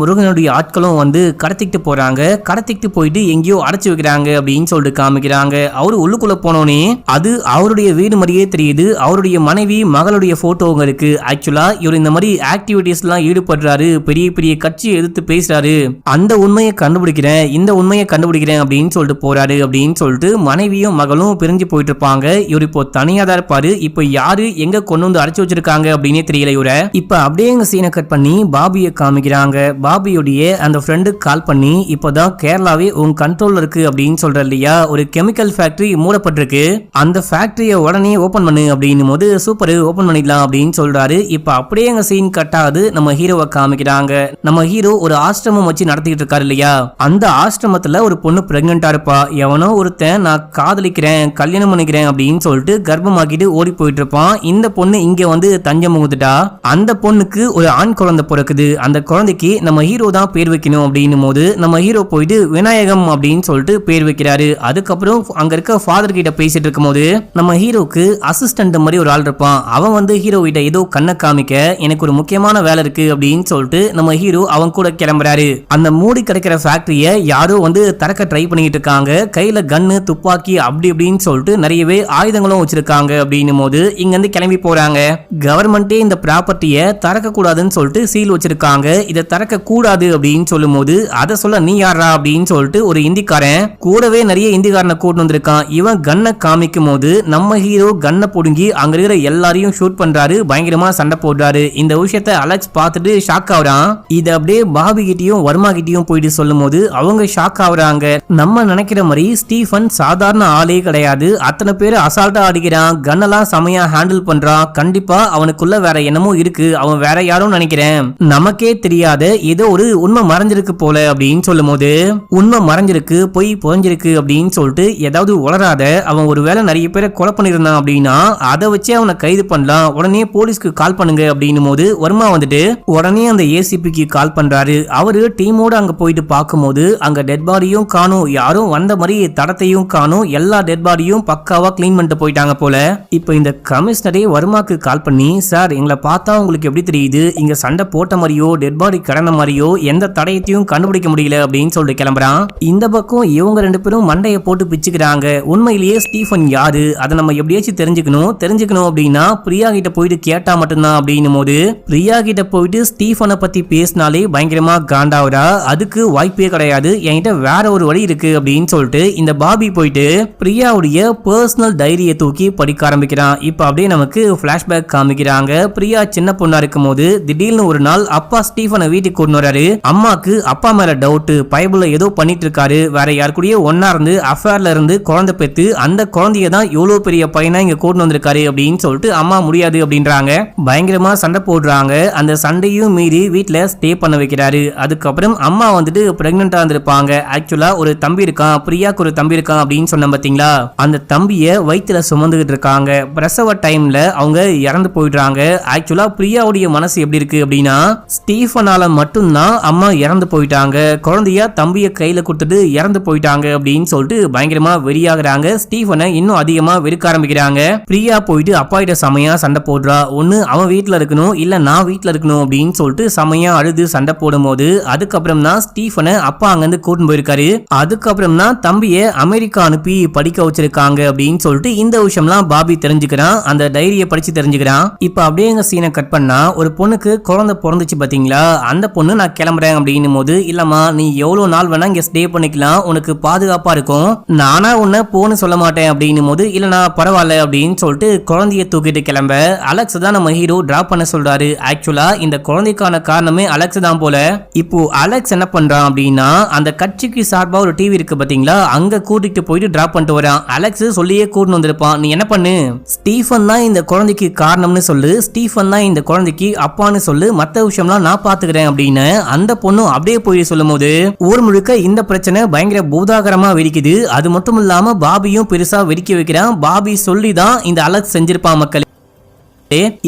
முருகனுடைய ஆட்களும் வந்து கடத்திட்டு போறாங்க. கடத்திட்டு போயிட்டு எங்கேயோ அடைச்சு வைக்கிறாங்க அப்படின்னு சொல்லிட்டு காமிக்கிறாங்க. அவரு உள்ளுக்குள்ள போனோனே அது அவருடைய வீடு மாதிரியே தெரியுது. அவருடைய மனைவி மகளுடைய போட்டோங்க இருக்கு. ஆக்சுவலா இவர் இந்த மாதிரி ஆக்டிவிட்டிஸ் எல்லாம் ஈடுபடுறாரு, பெரிய பெரிய கட்சியை எதிர்த்து பேசுறாரு, அந்த உண்மையை கண்டுபிடிக்கிறேன், இந்த உண்மையை கண்டுபிடிக்கிறேன் அப்படின்னு சொல்லிட்டு போறாரு. அப்படின்னு சொல்லிட்டு மனைவியும் மகளும் பிரிஞ்சு போயிட்டு இருப்பாங்க. இவர் இப்போ தனியா தான் இருப்பாரு. இப்போ யாரு எங்க கொண்டு வந்து அடைச்சு வச்சிருக்காங்க அப்படின்னே தெரியல இவரை. இப்ப அப்படியே எங்க சீனை கட் பண்ணி பாபியை காமிக்கிறாங்க. பாபியுடைய அந்த ஃப்ரெண்டுக்கு கால் பண்ணி இப்பதான் கேரளாவே உங்க கண்ட்ரோல்ல இருக்கு அப்படின்னு சொல்ற இல்லையா, ஒரு கெமிக்கல் ஃபேக்டரி மூடப்பட்டிருக்கு, அந்த ஃபேக்டரியை உடனே ஓபன் பண்ணு அப்படின்னும் போது சூப்பர் ஓபன் பண்ணிடலாம் அப்படின்னு சொல்றாரு. இப்ப அப்படியே எங்க சீன் கட் ஆகுது. நம்ம ஹீரோவை காமிக்கிறாங்க. நம்ம ஹீரோ ஒரு ஆசிரமம் வச்சு நடத்திட்டு இருக்காரு இல்லையா, அந்த ஆசிரமத்துல ஒரு பொண்ணு பிரெக்னெண்டா இருப்பா. எவனோ ஒருத்தன் நான் காதலிக்கிறேன் கல்யாணம் பண்ணிக்கிறேன் அப்படின்னு சொல்லிட்டு கர்ப்பமாக்கிட்டு ஓடி போயிட்டு இருப்பான். இந்த பொண்ணு இங்க வந்து தஞ்சம் முகுந்துட்டா. அந்த பொண்ணுக்கு ஒரு ஆண் குழந்தை பிறக்குது. அந்த குழந்தைக்கு நம்ம ஹீரோ தான் பேர் வைக்கணும் அப்படின்னும் போது நம்ம ஹீரோ போயிட்டு விநாயகம் அப்படின்னு சொல்லிட்டு பேர் வைக்கிறாரு. அது அதுக்கப்புறம் அங்க இருக்க ஃபாதர் கிட்ட பேசிட்டு இருக்கும்போது நம்ம ஹீரோக்கு அசிஸ்டன்ட் மாதிரி ஒரு ஆள் இருப்பான். அவன் வந்து ஹீரோ கிட்ட ஏதோ கண்ணை காமிக்க எனக்கு ஒரு முக்கியமான வேலை இருக்கு அப்படின்னு சொல்லிட்டு நம்ம ஹீரோ அவன் கூட கிளம்புறாரு. அந்த மூடி கிடைக்கிற ஃபேக்டரிய யாரோ வந்து திறக்க ட்ரை பண்ணிட்டு இருக்காங்க. கையில கன்னு துப்பாக்கி அப்படி இப்படின்னு சொல்லிட்டு நிறையவே ஆயுதங்களும் வச்சிருக்காங்க. அப்படின்னும் போது இங்க இருந்து கிளம்பி போறாங்க. கவர்மெண்டே இந்த ப்ராப்பர்ட்டியை திறக்க கூடாதுன்னு சொல்லிட்டு சீல் வச்சிருக்காங்க. இதை திறக்க கூடாது அப்படின்னு சொல்லும் போது அதை சொல்ல நீ யாரா அப்படின்னு சொல்லிட்டு ஒரு இந்திக்காரன் கூடவே நிறைய இந்திக்காரனை கூட்டு வந்திருக்கான். இவன் கண்ணை காமிக்கும் போது நம்ம ஹீரோ கண்ணை புடுங்கி அங்க இருக்கிற எல்லாரையும் ஷூட் பண்றாரு. பயங்கரமா சண்டை போடுறாரு. இந்த விஷயத்த அலெக்ஸ் பார்த்துட்டு ஷாக் ஆகுறான். இது அப்படியே பாபி கிட்டயும் வர்மா கிட்டயும் போயிட்டு சொல்லும் போது அவங்க ஷாக் ஆகுறாங்க. நம்ம நினைக்கிற மாதிரி ஸ்டீஃபன் சாதாரண ஆளே கிடையாது. அத்தனை பேர் அசால்ட்டா அடிக்கிறான். கன்னெல்லாம் செமையா ஹேண்டில் பண்றான். கண்டிப்பா அவனுக்குள்ள வேற என்னமோ இருக்கு. அவன் வேற யாரும் நினைக்கிறேன். நமக்கே தெரியாத ஏதோ ஒரு உண்மை மறைஞ்சிருக்கு போல அப்படின்னு சொல்லும் போது உண்மை மறைஞ்சிருக்கு பொய் புரிஞ்சிருக்கு அப்படின்னு சொல்லிட்டு ஏதாவது உளராத. அவன் ஒரு வேளை நிறைய பேரை கொலை பண்ணிருந்தான் அப்படின்னா அதை வச்சு அவனை கைது பண்ணலாம். உடனே போலீஸ்க்கு கால் பண்ணுங்க அப்படின்னும் போது வர்மா வந்துட்டு உடனே அந்த ஏசிபிக்கு கால் பண்றாரு. அவரு டீமோட அங்க போயிட்டு பார்க்கும்போது அங்க டெட் பாடியும் காணும். யாரும் வந்த மாதிரி தடத்தையும் காணும். எல்லா டெட் பாடியும் பக்காவா கிளீன் பண்ணிட்டு போயிட்டாங்க போல. இப்போ இந்த கமிஷனரே வர்மாக்கு கால் பண்ணி சார் எங்களை பார்த்தா உங்களுக்கு எப்படி தெரியுது? இங்க சண்டை போட்ட மாதிரியோ டெட் பாடி கடந்த மாதிரியோ எந்த தடயத்தையும் கண்டுபிடிக்க முடியல அப்படின்னு சொல்லிட்டு கிளம்புறான். இந்த பக்கம் இவங்க ரெண்டு பேரும் மண்டையை போட்டு பிச்சுக்கிறாங்க. உண்மையிலேயே ஸ்டீஃபன் யாரு அதை நம்ம எப்படியாச்சும் தெரிஞ்சுக்கணும் அப்படின்னா பிரியா கிட்ட போயிட்டு கேட்டா மட்டும்தான் அப்படின்னும் போது பிரியா கிட்ட போயிட்டு ஸ்டீஃபனை பத்தி பேசினாலே பயங்கரமா காண்டாவரா. அதுக்கு வாய்ப்பே கிடையாது. என்கிட்ட வேற ஒரு வழி இருக்கு அப்படின்னு சொல்லிட்டு இந்த பாபி போயிட்டு பிரியாவுடைய பர்சனல் டைரியை தூக்கி படிக்க ஆரம்பிக்கிறான். இப்ப அப்படியே நமக்கு பிளாஷ்பேக் காமிக்கிறாங்க. பிரியா சின்ன பொண்ணா இருக்கும் போது திடீர்னு ஒரு நாள் அப்பா ஸ்டீஃபனை வீட்டுக்கு கொண்டு வராரு. அம்மாக்கு அப்பா மேல டவுட். பைபிள்ல ஏதோ பண்ணிட்டு இருக்காரு. வேற யாரு கூடயோ ஒன்னா இருந்து அஃபேர்ல இருந்து குழந்தை பெற்று அந்த குழந்தைய தான் எவ்வளவு பெரிய பையனா இங்க கூட்டு வந்திருக்காரு அப்படின்னு சொல்லிட்டு அம்மா முடியாது அப்படின்றாங்க. பயங்கரமா சண்டை போடுறாங்க. அந்த சண்டையும் மீறி வீட்டுல ஸ்டே பண்ண வைக்கிறாரு. அதுக்கப்புறம் அம்மா வந்துட்டு பிரெக்னெண்டா இருந்திருப்பாங்க. ஆக்சுவலா ஒரு தம்பி இருக்கான், பிரியாக்கு ஒரு தம்பி இருக்கான் அப்படின்னு சொன்ன பாத்தீங்களா? அந்த தம்பிய வயிற்றுல சுமந்துகிட்டு இருக்காங்க. பிரசவ டைம்ல அவங்க இறந்து போயிடுறாங்க. ஆக்சுவலா பிரியாவுடைய மனசு எப்படி இருக்கு அப்படின்னா ஸ்டீஃபனால மட்டும்தான் அம்மா இறந்து போயிட்டாங்க. குழந்தைய தம்பிய கையில கொடுத்துட்டு இறந்து போயிட்டாங்க அப்படின்னு சொல்லிட்டு பயங்கரமா வெறியாகிறாங்க. ஸ்டீஃபனை இன்னும் அதிகமா வெறுக்க ஆரம்பிக்கிறாங்க. பிரியா போயிட்டு அப்பா கிட்ட செமையா சண்டை போடுறா. ஒண்ணு அவன் வீட்டுல இருக்கணும் இல்ல நான் வீட்டுல இருக்கணும் அப்படின்னு சொல்லிட்டு செமையா அழுது சண்டை போடும் போது அதுக்கப்புறம் தான் ஸ்டீஃபனை அப்பா அங்கிருந்து கூட்டிட்டு போயிருக்காரு. அதுக்கப்புறம் தான் தம்பிய அமெரிக்கா அனுப்பி படிக்க வச்சிருக்காங்க அப்படின்னு சொல்லிட்டு இந்த விஷயம்லாம் பாபி தெரிஞ்சுக்கிறான். அந்த டைரியை படிச்சு தெரிஞ்சுக்கிறான். இப்ப அப்படியே எங்க சீனை கட் பண்ணா ஒரு பொண்ணுக்கு குழந்தை பிறந்துச்சு பாத்தீங்களா? அந்த பொண்ணு நான் கிளம்புறேன் அப்படின்னும் போது இல்லம்மா நீ எவ்வளவு நாள் வேணா இங்க ஸ்டே பண்ணிக்கலாம், உனக்கு பாதுகாப்பா இருக்கும், நானா உன்னை போன்னு சொல்ல மாட்டேன் அப்படின்னும் போது இல்லனா பரவாயில்ல அப்படின்னு சொல்லிட்டு குழந்தைய தூக்கிட்டு கிளம்ப அலெக்ஸ் தான் நம்ம ஹீரோ டிராப் பண்ண சொல்றாரு. ஆக்சுவலா இந்த குழந்தைக்கான காரணமே அலெக்ஸ் தான் போல. இப்போ அலெக்ஸ் என்ன பண்றான் அப்படின்னா அந்த கட்சிக்கு சார்பா ஒரு டிவி இருக்கு பாத்தீங்களா, அங்க கூட்டிட்டு போயிட்டு டிராப் பண்ணிட்டு வரான். அலெக்ஸ் சொல்லியே கூட்டிட்டு வந்திருப்பான். நீ என்ன பண்ணு, ஸ்டீஃபன் தான் இந்த குழந்தைக்கு காரணம்னு சொல்லு, ஸ்டீஃபன் தான் இந்த குழந்தைக்கு அப்பான்னு சொல்லு, மத்த விஷயம்லாம் நான் பாத்துக்கிறேன் அப்படின்னு அந்த பொண்ணு அப்படியே போய் சொல்லும் போது ஊர் முழுக்க இந்த பிரச்சனை பயங்கர பூதாகரமா வெடிக்குது. அது மட்டும் இல்லாம பாபியும் பெருசா வெடிக்க வைக்கிறான். பாபி சொல்லி தான் இந்த அலெக்ஸ் செஞ்சிருப்பான் மக்கள்.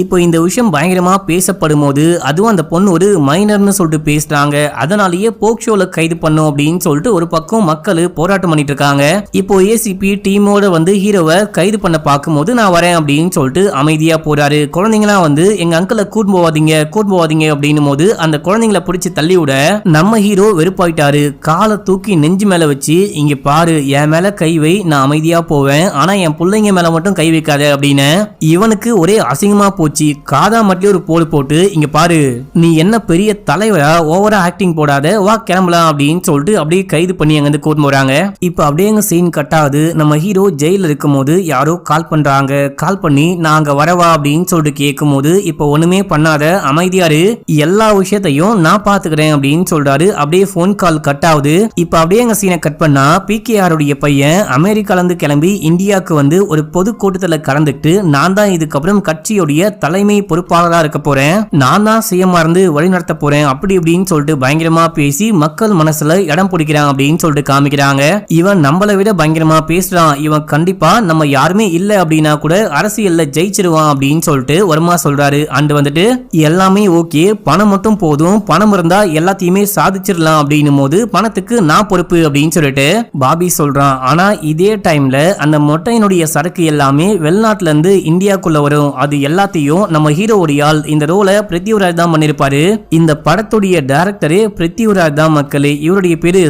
இப்போ இந்த விஷயம் பயங்கரமா பேசப்படும் போது அதுவும் அந்த பொண்ணு ஒரு மைனர்னு சொல்லிட்டு பேசுறாங்க. அதனாலேயே போக்சோல கைது பண்ணும் அப்படின்னு சொல்லிட்டு ஒரு பக்கம் மக்கள் போராட்டம் பண்ணிட்டு இருக்காங்க. இப்போ ஏசிபி டீமோட வந்து ஹீரோவை கைது பண்ண பார்க்கும்போது நான் வரேன் அப்படின்னு சொல்லிட்டு அமைதியா போறாரு. குழந்தைங்களாம் வந்து எங்க அங்கிளை கூட்டு போவாதீங்க அப்படின்னும் போது அந்த குழந்தைங்களை பிடிச்சி தள்ளி விட நம்ம ஹீரோ வெறுப்பாயிட்டாரு. காலை தூக்கி நெஞ்சு மேல வச்சு இங்க பாரு என் மேல கை வை, நான் அமைதியா போவேன், ஆனா என் பிள்ளைங்க மேல மட்டும் கை வைக்காத அப்படின்னு இவனுக்கு ஒரே அசிங்கமா போச்சு. காதா மட்டும் ஒரு போடு போட்டு இங்க பாரு நீ என்ன பெரிய தலைவரா, ஓவரா ஆக்டிங் போடாத, வா கிளம்பலாம் அப்படின்னு சொல்லிட்டு அப்படியே கைது பண்ணி அங்கிருந்து கூட்டு போறாங்க. இப்ப அப்படியே எங்க சீன் கட் ஆகுது. நம்ம ஹீரோ ஜெயில இருக்கும் போது யாரோ கால் பண்றாங்க. கால் பண்ணி நாங்க வரவா அப்படின்னு சொல்லிட்டு கேட்கும் போது இப்ப ஒண்ணுமே பண்ணாத அமைதியாரு, எல்லா விஷயத்தையும் நான் பாத்துக்கிறேன் அப்படின்னு சொல்றாரு. அப்படியே போன் கால் கட் ஆகுது. இப்ப அப்படியே எங்க சீனை கட் பண்ணா பிகேஆருடைய பையன் அமெரிக்கால இருந்து கிளம்பி இந்தியாவுக்கு வந்து ஒரு பொது கூட்டத்துல கலந்துட்டு நான் தான் இதுக்கப்புறம் கட்சி கட்சியுடைய தலைமை பொறுப்பாளரா இருக்க போறேன், நான் தான் சிஎம்மா இருந்து வழி நடத்த போறேன் அப்படி இப்படின்னு சொல்லிட்டு பயங்கரமா பேசி மக்கள் மனசுல இடம் பிடிக்கிறான் அப்படின்னு சொல்லிட்டு காமிக்கிறாங்க. இவன் நம்மளை விட பயங்கரமா பேசுறான், இவன் கண்டிப்பா நம்ம யாருமே இல்ல அப்படின்னா கூட அரசியல்ல ஜெயிச்சிருவான் அப்படின்னு சொல்லிட்டு வருமா சொல்றாரு. அண்ட் வந்துட்டு எல்லாமே ஓகே, பணம் மட்டும் போதும், பணம் இருந்தா எல்லாத்தையுமே சாதிச்சிடலாம் அப்படின்னும் போது பணத்துக்கு நான் பொறுப்பு அப்படின்னு சொல்லிட்டு பாபி சொல்றான். ஆனா இதே டைம்ல அந்த மொட்டையினுடைய சரக்கு எல்லாமே வெளிநாட்டுல இருந்து இந்தியாக்குள்ள வரும், அது எல்லாத்தையும் நம்ம ஹீரோவுடைய ஆள் இந்த ரோலை பிருத்திவிராஜ் தான் பண்ணிருப்பாரு. இந்த படத்துடைய டைரக்டரே பிருத்திவிராஜ் தான் மக்களே. இவருடைய பேரு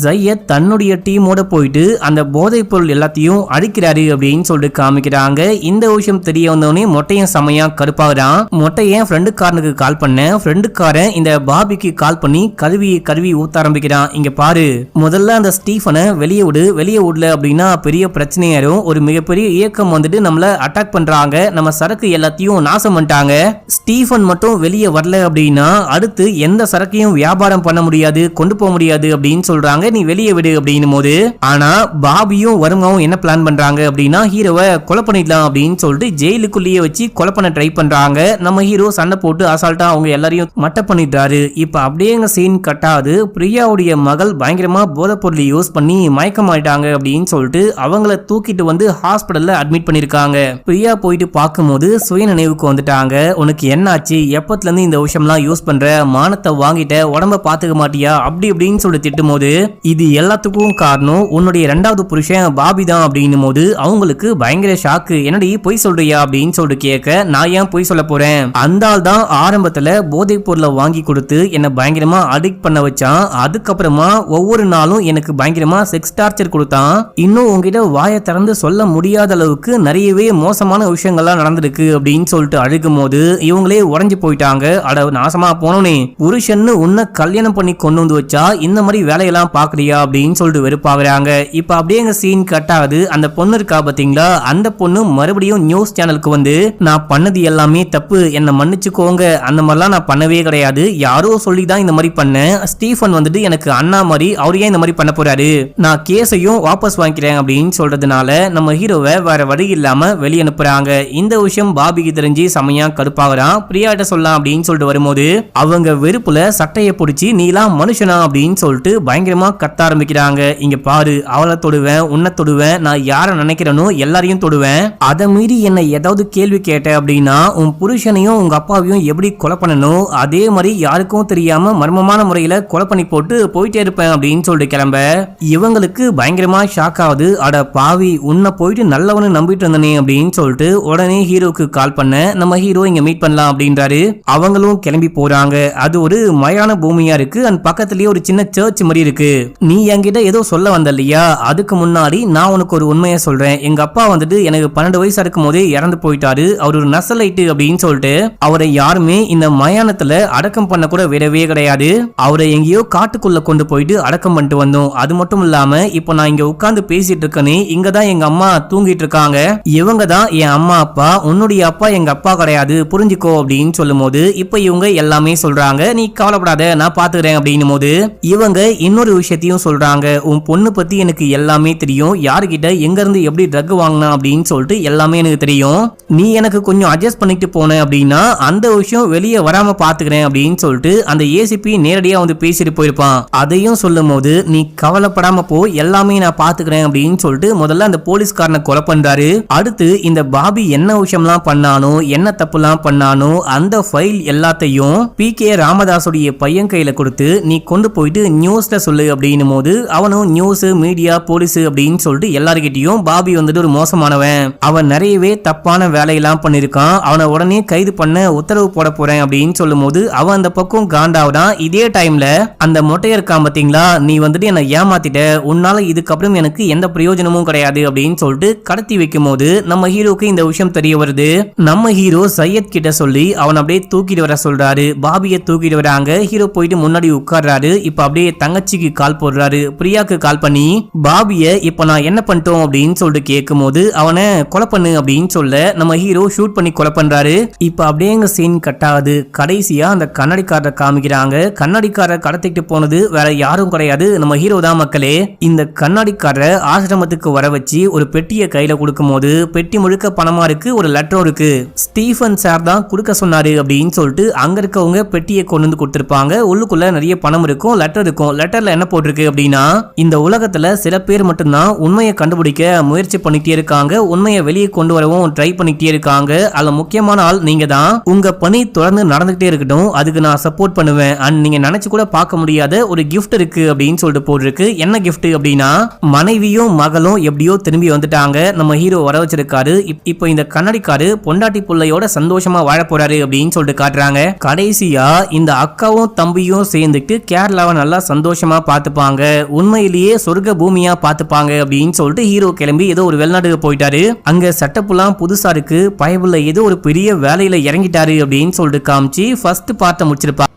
ஜையத் தன்னுடைய டீமோட போயிட்டு அந்த போதைப் பொருள் எல்லாத்தையும் அழிக்கிறாரு அப்படின்னு சொல்லிட்டு காமிக்கிறாங்க. இந்த விஷயம் தெரிய வந்தவனே மொட்டையன் செமையா கருப்பாகிறான். மொட்டையன் ஃப்ரெண்டுக்காரனுக்கு கால் பண்ண, ஃப்ரெண்டுக்காரன் இந்த பாபிக்கு கால் பண்ணி கருவி ஊத்த ஆரம்பிக்கிறான். இங்க பாரு, முதல்ல அந்த ஸ்டீஃபனை வெளியே விடல அப்படின்னா பெரிய பிரச்சனையாரும், ஒரு மிகப்பெரிய இயக்கம் வந்துட்டு நம்மள அட்டாக் பண்றாங்க, நம்ம சரக்கு எல்லாத்தையும் நாசம் பண்ணிட்டாங்க. ஸ்டீஃபன் மட்டும் வெளியே வரல அப்படின்னா அடுத்து எந்த சரக்கையும் வியாபாரம் பண்ண முடியாது, கொண்டு போக முடியாது அப்படின்னு சொல்றாங்க. நீ வெளியே விடு அப்படின்னும் போது, ஆனா பாபியும் வருமாவும் என்ன பிளான் பண்றாங்க அப்படின்னா ஹீரோவை கொலை பண்ணிடலாம் அப்படின்னு சொல்லிட்டு ஜெயிலுக்குள்ளேயே வச்சு கொலை பண்ண ட்ரை பண்றாங்க. நம்ம ஹீரோ சண்டை போட்டு அசால்ட்டா அவங்க எல்லாரையும் மட்ட பண்ணிட்டாரு. இப்ப அப்படியே சீன் கட்டாது. பிரியாவுடைய மகள் பயங்கரமா போதைப் பொருளை யூஸ் பண்ணி மயக்கமாயிட்டாங்க அப்படின்னு சொல்லிட்டு அவங்கள தூக்கிட்டு வந்து ஹாஸ்பிடல்ல அட்மிட் பண்ணிருக்காங்க. பிரியா போயிட்டு பார்க்கும்போது சுய நினைவுக்கு வந்துட்டாங்க. உனக்கு என்னாச்சு, எப்பத்துல இருந்து இந்த விஷயம்லாம் யூஸ் பண்ற, மானத்தை வாங்கிட்ட, உடம்ப பாத்துக்க மாட்டியா அப்படி இப்படின்னு சொல்லி திட்டும் போது, இது எல்லாத்துக்கும் காரணம் உன்னுடைய இரண்டாவது புருஷன் பாபி தான் அப்படின்னும் போது அவங்களுக்கு பயங்கர ஷாக்கு. என்னடி பொய் சொல்றியா அப்படின்னு சொல்லிட்டு கேட்க, நான் ஏன் பொய் சொல்ல போறேன், அந்த ஆள் தான் ஆரம்பத்துல போதைப் பொருளை வாங்கி கொடுத்து என்ன பயங்கரமா அடிக்ட் பண்ண வச்சான், அதுக்கப்புறமா ஒவ்வொரு நாளும் எனக்கு பயங்கரமா செக்ஸ் டார்ச்சர் கொடுத்தான், இன்னும் உங்ககிட்ட வாயை திறந்து சொல்ல முடியாத அளவுக்கு நிறையவே மோசமான விஷயங்கள்லாம் நடந்திருக்கு அப்படின்னு சொல்லிட்டு அழுகும் போது இவங்களே உடஞ்சு போயிட்டாங்க. அட நாசமா போனோனே, புருஷன்னு உன்னை கல்யாணம் பண்ணி கொண்டு வந்து வச்சா இந்த மாதிரி வேலையெல்லாம் பாக்குறியா அப்படின்னு சொல்லிட்டு வெறுப்பாகிறாங்க. இப்ப அப்படியே சீன் கட் ஆகுது. அந்த பொண்ணு இருக்கா பாத்தீங்களா, அந்த பொண்ணு மறுபடியும் நியூஸ் சேனலுக்கு வந்து நான் பண்ணது எல்லாமே தப்பு, என்ன மன்னிச்சுக்கோங்க, அந்த மாதிரிலாம் நான் பண்ணவே கிடையாது, யாரோ சொல்லி தான் இந்த மாதிரி பண்ணேன், ஸ்டீஃபன் வந்துட்டு எனக்கு அண்ணா மாதிரி, அவர் ஏன் இந்த மாதிரி பண்ண போறாரு, நான் கேஸையும் வாபஸ் வாங்கிக்கிறேன் அப்படின்னு சொல்றதுனால நம்ம ஹீரோவை வேற வழி இல்லாம வெளியே அனுப்புறாங்க. இந்த விஷயம் பாபிக்கு தெரிஞ்சு செமையா கடுப்பாகிறான். பிரியாட்ட சொல்லலாம் அப்படின்னு சொல்லிட்டு வரும்போது அவங்க வெறுப்புல சட்டையை பிடிச்சி நீலாம் மனுஷனா அப்படின்னு சொல்லிட்டு பயங்கரமா கத்த ஆரம்பிக்கிறாங்க. இங்க பாரு, அவளை தொடுவேன், உன்னை தொடுவேன், நான் யாரை நினைக்கிறேனோ எல்லாரையும் தொடுவேன், அதை மீறி என்ன ஏதாவது கேள்வி கேட்ட அப்படின்னா உன் புருஷனையும் உங்க அப்பாவையும் எப்படி கொலை பண்ணணும் அதே மாதிரி யாருக்கும் தெரியாம மர்மமான முறையில கொலை பண்ணி போட்டு போயிட்டே இருப்பேன் அப்படின்னு சொல்லிட்டு கிளம்ப, இவங்களுக்கு பயங்கரமா ஷாக் ஆகுது. அட பாவி, உன்னை போயிட்டு நல்லவனு நம்பிட்டு இருந்தனே அப்படின்னு சொல்லிட்டு உடனே ஹீரோக்கு கால் பண்ண, நம்ம ஹீரோ இங்க மீட் பண்ணலாம் அப்படின்றாரு. அவங்களும் கிளம்பி போறாங்க. அது ஒரு மயான பூமியா இருக்கு, அந்த பக்கத்துலயே ஒரு சின்ன சர்ச் மாதிரி இருக்கு. நீ என்கிட்ட ஏதோ சொல்ல வந்த இல்லையா, அதுக்கு முன்னாடி நான் உனக்கு ஒரு உண்மையை சொல்றேன். எங்க அப்பா வந்துட்டு எனக்கு 12 வயசு இருக்கும் போதே இறந்து போயிட்டாரு. அவர் ஒரு நக்சலைட் அப்படின்னு சொல்லிட்டு அவரை யாருமே இந்த மயானத்துல அடக்கம் பண்ண கூட விடவே கிடையாது. அவரை எங்கேயோ காட்டுக்குள்ள கொண்டு போயிட்டு அடக்கம் பண்ணிட்டு வந்தோம். அது மட்டும் இல்லாம இப்போ நான் இங்க உட்கார்ந்து பேசிட்டு இருக்கேனே, இங்கதான் எங்க அம்மா தூங்கிட்டு இருக்காங்க, இவங்க தான் என் அம்மா அப்பா, உன்னுடைய அப்பா எங்க அப்பா கிடையாது, புரிஞ்சுக்கோ அப்படின்னு சொல்லும் போது இப்ப இவங்க எல்லாமே சொல்றாங்க, நீ கவலைப்படாத நான் பாத்துக்கிறேன் அப்படின்னும் போது இவங்க இன்னொரு விஷயத்தையும் சொல்றாங்க, உன் பொண்ணு பத்தி எனக்கு எல்லாமே தெரியும், யாருகிட்ட எங்க இருந்து எப்படி ட்ரக் வாங்கினா அப்படின்னு சொல்லிட்டு எல்லாமே எனக்கு தெரியும், நீ எனக்கு கொஞ்சம் அட்ஜஸ்ட் பண்ணிட்டு போன அப்படின்னா அந்த விஷயம் வெளியே வராம பாத்துக்கிறேன் அப்படின்னு சொல்லிட்டு அந்த ஏசிபி நேரடியா வந்து பேசிட்டு போயிருப்பான். அதையும் சொல்லும் போது நீ கவலைப்படாம போ, எல்லாமே நான் பாத்துக்கிறேன் அப்படின்னு சொல்லிட்டு முதல்ல அந்த போலீஸ்காரனை கொலை பண்றாரு. அடுத்து இந்த பாபி என்ன விஷயம்லாம் பண்ணானோ, என்ன தப்புலாம் பண்ணானோ அந்த ஃபைல் எல்லாத்தையும் PK ராமதாசுடைய பையன் கையில கொடுத்து நீ கொண்டு போயிட்டு நியூஸ்ல சொல்லு அப்படின்னும் போது அவனும் நியூஸ், மீடியா, போலீஸ் அப்படின்னு சொல்லிட்டு எல்லார்கிட்டையும் பாபி வந்துட்டு ஒரு மோசமானவன், அவன் நிறையவே தப்பான வேலையெல்லாம் பண்ணிருக்கான், அவனை உடனே கைது பண்ண உத்தரவு போட போறேன் அப்படின்னு சொல்லும் போது அவன் அந்த பக்கம் காண்டாவதான். இதே டைம்ல அந்த மொட்டையை இருக்கான் பாத்தீங்களா, நீ வந்துட்டு என்ன ஏமாத்திட்ட, உன்னால இதுக்கப்புறம் எனக்கு எந்த பிரயோஜனமும் கிடையாது அப்படின்னு சொல்லிட்டு கடத்தி வைக்கும் போது நம்ம ஹீரோக்கு இந்த விஷயம் தெரிய வருது. நம்ம ஹீரோ சையத் கிட்ட சொல்லி அவன் அப்படியே தூக்கிட்டு வர சொல்றாரு. பாபியை தூக்கிட்டு வராங்க. ஹீரோ போயிட்டு முன்னாடி உட்கார்றாரு. இப்ப அப்படியே தங்கச்சிக்கு கால் போடுறாரு. பிரியாக்கு கால் பண்ணி பாபிய இப்ப நான் என்ன பண்ணிட்டோம் அப்படின்னு சொல்லிட்டு கேட்கும் போது அவனை கொலை பண்ணு அப்படின்னு சொல்ல நம்ம ஹீரோ ஷூட் பண்ணி கொலை பண்றாரு. இப்ப அப்படியே சீன் கட் ஆகுது. கடைசியா அந்த கண்ணாடிக்காரரை காமிக்கிறாங்க. கண்ணாடிக்காரர் கடத்திட்டு போனது வேற யாரும் கிடையாது, நம்ம ஹீரோ தான் மக்களே. இந்த கண்ணாடிக்காரரை ஆசிரமத்துக்கு வர வச்சு ஒரு பெட்டியை கையில கொடுக்கும் போது பெட்டி முழுக்க பணமா இருக்கு, ஒரு லெட்டரும் இருக்கு, ஸ்டீஃபன் சார் தான் கொடுக்க சொன்னாரு அப்படின்னு சொல்லிட்டு அங்க இருக்கவங்க பெட்டியை கொண்டு வந்து கொடுத்திருப்பாங்க. உள்ளுக்குள்ள நிறைய பணம் இருக்கும், லெட்டர் இருக்கும். லெட்டர்ல என்ன போட்டிருக்கு அப்படின்னா, இந்த உலகத்துல சில பேர் மட்டும்தான் உண்மையை கண்டுபிடிக்க முயற்சி பண்ணிட்டே இருக்காங்க, உண்மையை வெளியே கொண்டு வரவும் ட்ரை பண்ணிட்டே இருக்காங்க. அதுல முக்கியமான ஆள் நீங்க தான். உங்க பணி தொடர்ந்து நடந்துகிட்டே இருக்கட்டும், அதுக்கு நான் சப்போர்ட் பண்ணுவேன். அண்ட் நீங்க நினைச்சு கூட பார்க்க முடியாத ஒரு கிஃப்ட் இருக்கு அப்படின்னு சொல்லிட்டு போட்டிருக்கு. என்ன கிஃப்ட் அப்படின்னா, மனைவியும் மகளும் எப்படியோ திரும்பி வந்துட்டாங்க, நம்ம ஹீரோ வர வச்சிருக்காரு. இப்போ இந்த கண்ணாடிக்காரு பொண்டாட்டி பிள்ளையோட சந்தோஷமா வாழ போறாரு அப்படின்னு சொல்லிட்டு காட்டுறாங்க. கடைசியா இந்த அக்காவும் தம்பியும் சேர்ந்துட்டு கேரளாவை நல்லா சந்தோஷமா பாத்துப்பாங்க, உண்மையிலேயே சொர்க்க பூமியா பாத்துப்பாங்க அப்படின்னு சொல்லிட்டு ஹீரோ கிளம்பி ஏதோ ஒரு வெளிநாட்டுக்கு போயிட்டாரு. அங்க செட்டப்லாம் புதுசா இருக்கு, பயபுள்ள ஏதோ ஒரு பெரிய வேலையில இறங்கிட்டாரு அப்படின்னு சொல்லிட்டு காமிச்சு ஃபர்ஸ்ட் பார்ட்ட முடிச்சிருப்பா.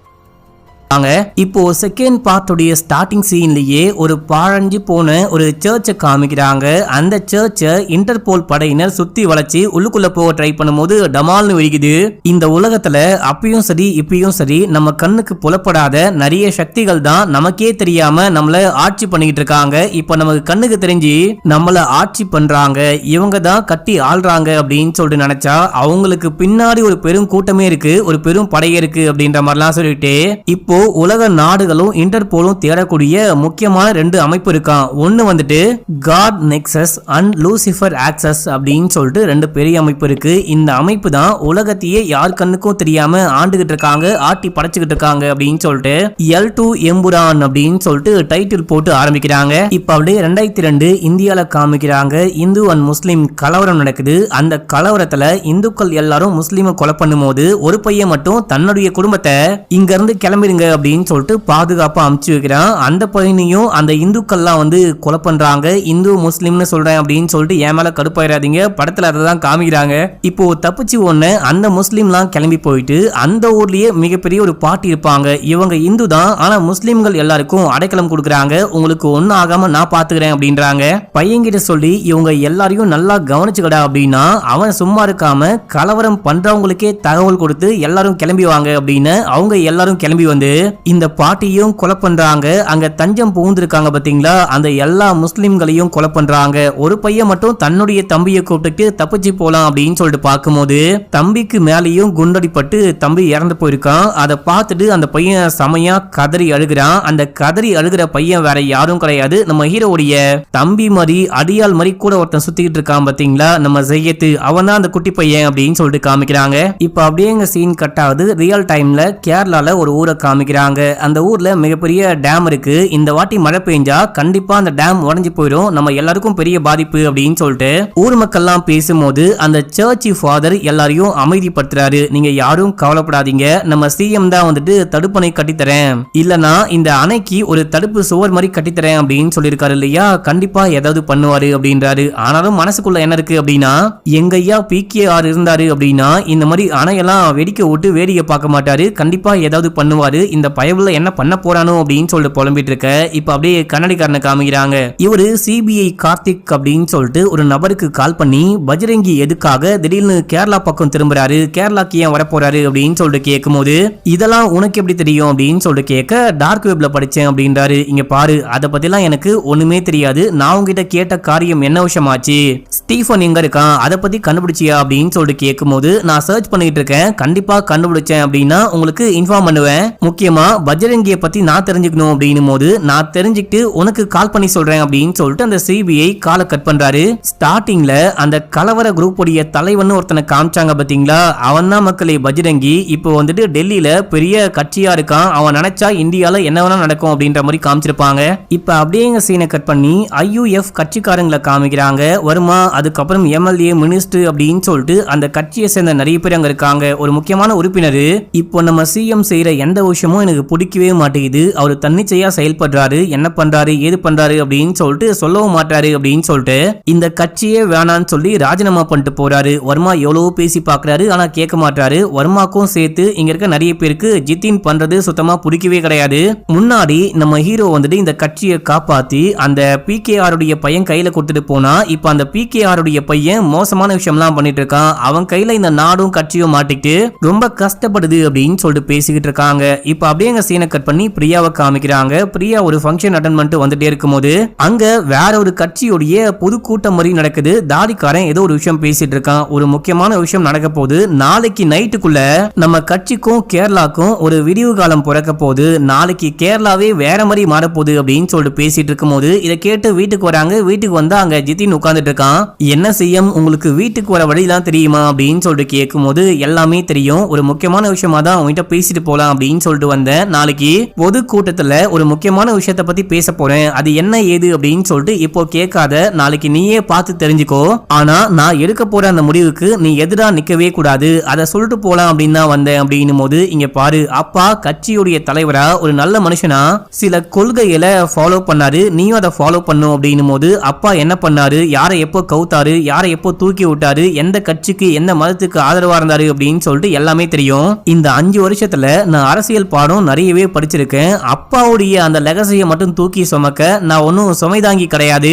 இப்போ செகண்ட் பார்ட்டுடைய ஸ்டார்டிங் சீன்லயே ஒரு பாழஞ்சு போன ஒரு சர்ச்சை காமிக்கிறாங்க. அந்த சர்ச்சை இன்டர்போல் படையினர் சுத்தி வளைச்சு உள்ளுக்குள்ள போக ட்ரை பண்ணும்போது டமால்னு வெடிக்குது. இந்த உலகத்துல அப்பயும் சரி இப்பயும் சரி நம்ம கண்ணுக்கு புலப்படாத நிறைய சக்திகள் தான் நமக்கே தெரியாம நம்மள ஆட்சி பண்ணிக்கிட்டு இருக்காங்க. இப்ப நமக்கு கண்ணுக்கு தெரிஞ்சு நம்மள ஆட்சி பண்றாங்க, இவங்க தான் கட்டி ஆள்றாங்க அப்படின்னு சொல்லிட்டு நினைச்சா அவங்களுக்கு பின்னாடி ஒரு பெரும் கூட்டமே இருக்கு, ஒரு பெரும் படையே இருக்கு அப்படின்ற மாதிரிலாம் சொல்லிட்டு இப்போ உலக நாடுகளும் இன்டர்போலும் தேடக்கூடிய முக்கியமான 2 அமைப்பு இருக்கான். ஒன்னு வந்துட்டு God nexus and Lucifer axis அப்படின்னு சொல்லிட்டு 2 பெரிய அமைப்பு இருக்கு. இந்த அமைப்பு தான் உலகத்தையே யார் கண்ணுக்கும் தெரியாம ஆண்டுகிட்டு இருக்காங்க, ஆட்டி படைச்சுக்கிட்டு இருக்காங்க அப்படின்னு சொல்லிட்டு L2 எம்புரான் அப்படின்னு சொல்லிட்டு டைட்டில் போட்டு ஆரம்பிக்கிறாங்க. இப்ப அப்படியே 2002 இந்தியால காமிக்கிறாங்க. இந்து அண்ட் முஸ்லிம் கலவரம் நடக்குது. அந்த கலவரத்துல இந்துக்கள் எல்லாரும் முஸ்லீமை கொலை பண்ணும் போது ஒரு பையன் மட்டும் தன்னுடைய குடும்பத்தை இங்க இருந்து கிளம்பிடுங்க அப்படின்னு சொல்லிட்டு பாதுகாப்பா அமுச்சு வைக்கிறான். அந்த பையனையும் அந்த இந்துக்கள்லாம் வந்து கொலை பண்றாங்க. இந்து முஸ்லிம்னு சொல்றேன் அப்படின்னு சொல்லிட்டு என் மேல கடுப்பாயிராதீங்க, படத்துல அதான் காமிக்கிறாங்க. இப்போ தப்பிச்சு ஒண்ணு அந்த முஸ்லிம்லாம் கிளம்பி போயிட்டு அந்த ஊர்லயே மிகப்பெரிய ஒரு பாட்டி இருப்பாங்க. இவங்க இந்து தான், ஆனா முஸ்லிம்கள் எல்லாருக்கும் அடைக்கலம் கொடுக்குறாங்க, உங்களுக்கு ஒன்னும் ஆகாம நான் பாத்துக்கிறேன் அப்படின்றாங்க. பையன்கிட்ட சொல்லி இவங்க எல்லாரையும் நல்லா கவனிச்சுக்கடா அப்படின்னா அவன் சும்மா இருக்காம கலவரம் பண்றவங்களுக்கே தகவல் கொடுத்து எல்லாரும் கிளம்பி வாங்க அப்படின்னு அவங்க எல்லாரும் கிளம்பி வந்து இந்த பாட்டியும் கொலை பண்றாங்க. அங்க தஞ்சம் புகுந்திருக்காங்க பாத்தீங்களா, அந்த எல்லா முஸ்லிம்களையும் கொலை பண்றாங்க. ஒரு பையன் மட்டும் தன்னுடைய தம்பியை கூப்பிட்டு தப்பிச்சு போலாம் அப்படின்னு சொல்லிட்டு பார்க்கும்போது தம்பிக்கு மேலேயும் குண்டடிப்பட்டு தம்பி இறந்து போயிருக்கான். அதை பார்த்துட்டு அந்த பையன் செமையா கதறி அழுகிறான். அந்த கதறி அழுகிற பையன் வேற யாரும் கிடையாது, நம்ம ஹீரோவுடைய தம்பி மாதிரி அடியால் மாதிரி கூட ஒருத்தன் சுத்திக்கிட்டு இருக்கான் பாத்தீங்களா, நம்ம செய்யத்து, அவன் தான் அந்த குட்டி பையன் அப்படின்னு சொல்லிட்டு காமிக்கிறாங்க. இப்ப அப்படியே எங்க சீன் கட் ஆகுது. ரியல் டைம்ல கேரளால ஒரு ஊரை காமிக்கிறாங்க. அந்த ஊர்ல மிகப்பெரிய டேம் இருக்கு. இந்த வாட்டி மழை பெஞ்சா கண்டிப்பா அந்த டேம் உடைஞ்சு போயிடும், நம்ம எல்லாருக்கும் பெரிய பாதிப்பு அப்படின்னு சொல்லிட்டு ஊர் மக்கள்லாம் பேசும்போது அந்த சர்ச் ஃபாதர் எல்லாரையும் அமைதிப்படுத்துறாரு. நீங்க யாரும் கவலைப்படாதீங்க, நம்ம சிஎம் தான் வந்துட்டு தடுப்பணை கட்டித்தரேன், இல்லனா இந்த அணைக்கு ஒரு தடுப்பு சுவர் மாதிரி கட்டித்தரேன் அப்படின்னு சொல்லியிருக்காரு இல்லையா, கண்டிப்பா ஏதாவது பண்ணுவாரு அப்படின்றாரு. ஆனாலும் மனசுக்குள்ள என்ன இருக்கு அப்படின்னா, எங்க ஐயா PKR இருந்தாரு அப்படின்னா இந்த மாதிரி அணையெல்லாம் வெடிக்க விட்டு வேடிக்கை பார்க்க மாட்டாரு, கண்டிப்பா ஏதாவது பண்ணுவாரு, இந்த பயவுல என்ன பண்ண போறானோ அப்படின்னு சொல்லிட்டு புலம்பிட்டு இருக்க. இப்ப அப்படியே கண்ணாடிக்காரனை காமிக்கிறாங்க. இவரு CBI கார்த்திக் அப்படின்னு சொல்லிட்டு ஒரு நபருக்கு கால் பண்ணி பஜ்ரங்கி எதுக்காக திடீர்னு கேரளா பக்கம் திரும்புறாரு, கேரளாக்கு ஏன் வர போறாரு அப்படின்னு சொல்லிட்டு கேட்கும் போது இதெல்லாம் உனக்கு எப்படி தெரியும் அப்படின்னு சொல்லிட்டு கேட்க, டார்க் வெப்ல படிச்சேன் அப்படின்றாரு. இங்க பாரு, அதை பத்திலாம் எனக்கு ஒண்ணுமே தெரியாது, நான் உங்ககிட்ட கேட்ட காரியம் என்ன விஷயமாச்சு, ஸ்டீஃபன் எங்க இருக்கான், அதை பத்தி கண்டுபிடிச்சியா அப்படின்னு சொல்லிட்டு கேட்கும் போது நான் சர்ச் பண்ணிட்டு இருக்கேன், கண்டிப்பா கண்டுபிடிச்சேன் அப்படின்னா உங்களுக்கு இன்ஃபார்ம் பண்ணுவேன், முக்கியமா பஜ்ரங்கியை பத்தி நான் தெரிஞ்சுக்கணும் அப்படின்னும் போது நான் தெரிஞ்சுக்கிட்டு உனக்கு கால் பண்ணி சொல்றேன் அப்படின்னு சொல்லிட்டு அந்த CBI காலை கட் பண்றாரு. ஸ்டார்டிங்ல அந்த கலவர குரூப் உடைய தலைவன் ஒருத்தனை காமிச்சாங்க பாத்தீங்களா, அவன் தான் மக்களே பஜ்ரங்கி. இப்போ வந்துட்டு டெல்லியில பெரிய கட்சியா இருக்கான், அவன் நினைச்சா இந்தியால என்ன வேணா நடக்கும் அப்படின்ற மாதிரி காமிச்சிருப்பாங்க. இப்ப அப்படியே எங்க சீனை கட் பண்ணி IUF கட்சிக்காரங்களை காமிக்கிறாங்க. வருமா, அதுக்கப்புறம் MLA மினிஸ்டர் அப்படின்னு சொல்லிட்டு அந்த கட்சியை சேர்ந்த நிறைய பேர் அங்க இருக்காங்க. ஒரு முக்கியமான உறுப்பினர், இப்போ நம்ம சிஎம் செய்யற எந்த விஷயமும் எனக்கு பிடிக்கவே மாட்டேங்குது, அவர் தன்னிச்சையா செயல்படுறாரு, என்ன பண்றாரு ஏது பண்றாரு அப்படின்னு சொல்லிட்டு சொல்லவும் மாட்டாரு அப்படின்னு சொல்லிட்டு இந்த கட்சியே வேணான்னு சொல்லி ராஜினாமா பண்ணிட்டு போறாரு. வர்மா எவ்வளவு பேசி பாக்குறாரு, ஆனா கேட்க மாட்டாரு. வர்மாக்கும் சேர்த்து இங்க இருக்க நிறைய பேருக்கு ஜித்தின் பண்றது சுத்தமா பிடிக்கவே கிடையாது. முன்னாடி நம்ம ஹீரோ வந்துட்டு இந்த கட்சியை காப்பாத்தி அந்த PKR உடைய பையன் கையில கொடுத்துட்டு போனா, இப்ப அந்த PKR உடைய பையன் மோசமான விஷயம்லாம் பண்ணிட்டு இருக்கான், அவன் கையில இந்த நாடும் கட்சியும் மாட்டிக்கிட்டு ரொம்ப கஷ்டப்படுது அப்படின்னு சொல்லிட்டு பேசிக்கிட்டு இருக்காங்க. இப்ப இப்ப அப்படியே எங்க சீனை கட் பண்ணி பிரியாவை காமிக்கிறாங்க. பிரியா ஒரு ஃபங்க்ஷன் அட்டெண்ட் பண்ணிட்டு வந்துட்டே இருக்கும்போது அங்க வேற ஒரு கட்சியுடைய பொது கூட்டம் மாதிரி நடக்குது. தாடிக்காரன் ஏதோ ஒரு விஷயம் பேசிட்டு இருக்கான். ஒரு முக்கியமான விஷயம் நடக்க போகுது. நாளைக்கு நைட்டுக்குள்ள நம்ம கட்சிக்கும் கேரளாக்கும் ஒரு விடிவு காலம் பிறக்க போகுது. நாளைக்கு கேரளாவே வேற மாதிரி மாறப்போகுது அப்படின்னு சொல்லிட்டு பேசிட்டு இருக்கும்போது இதை கேட்டு வீட்டுக்கு வராங்க. வீட்டுக்கு வந்தா அங்க ஜித்தின் உட்கார்ந்துட்டு இருக்கான். என்ன செய்யும், உங்களுக்கு வீட்டுக்கு வர வழியெல்லாம் தெரியுமா அப்படின்னு சொல்லிட்டு கேட்கும்போது எல்லாமே தெரியும், ஒரு முக்கியமான விஷயமா தான் அவங்ககிட்ட பேசிட்டு போலாம் அப்படின்னு சொல்லிட்டு வந்தேன். நாளைக்கு பொது கூட்டத்துல ஒரு முக்கியமான விஷயத்த பத்தி பேச போறேன். அது என்ன ஏது அப்படின்னு சொல்லிட்டு இப்போ கேட்காத, நாளைக்கு நீயே பார்த்து தெரிஞ்சுக்கோ. ஆனா நான் எடுக்க போற அந்த முடிவுக்கு நீ எதிரா நிக்கவே கூடாது, அதை சொல்லிட்டு போலாம் அப்படின்னு தான் வந்தேன் அப்படின்னும் போது இங்க பாரு, அப்பா கட்சியுடைய தலைவரா ஒரு நல்ல மனுஷனா சில கொள்கைகளை ஃபாலோ பண்ணாரு, நீயும் அதை ஃபாலோ பண்ணும் அப்படின்னும் போது அப்பா என்ன பண்ணாரு, யாரை எப்போ கவுத்தாரு, யாரை எப்போ தூக்கி விட்டாரு, எந்த கட்சிக்கு எந்த மதத்துக்கு ஆதரவா இருந்தாரு அப்படின்னு சொல்லிட்டு எல்லாமே தெரியும். இந்த 5 வருஷத்துல நான் அரசியல் பாடம் நிறையவே படிச்சிருக்கேன். அப்பாவுடைய அந்த லெகசியை மட்டும் தூக்கி சுமக்க நான் ஒன்னும் சுமைதாங்கி கிடையாது.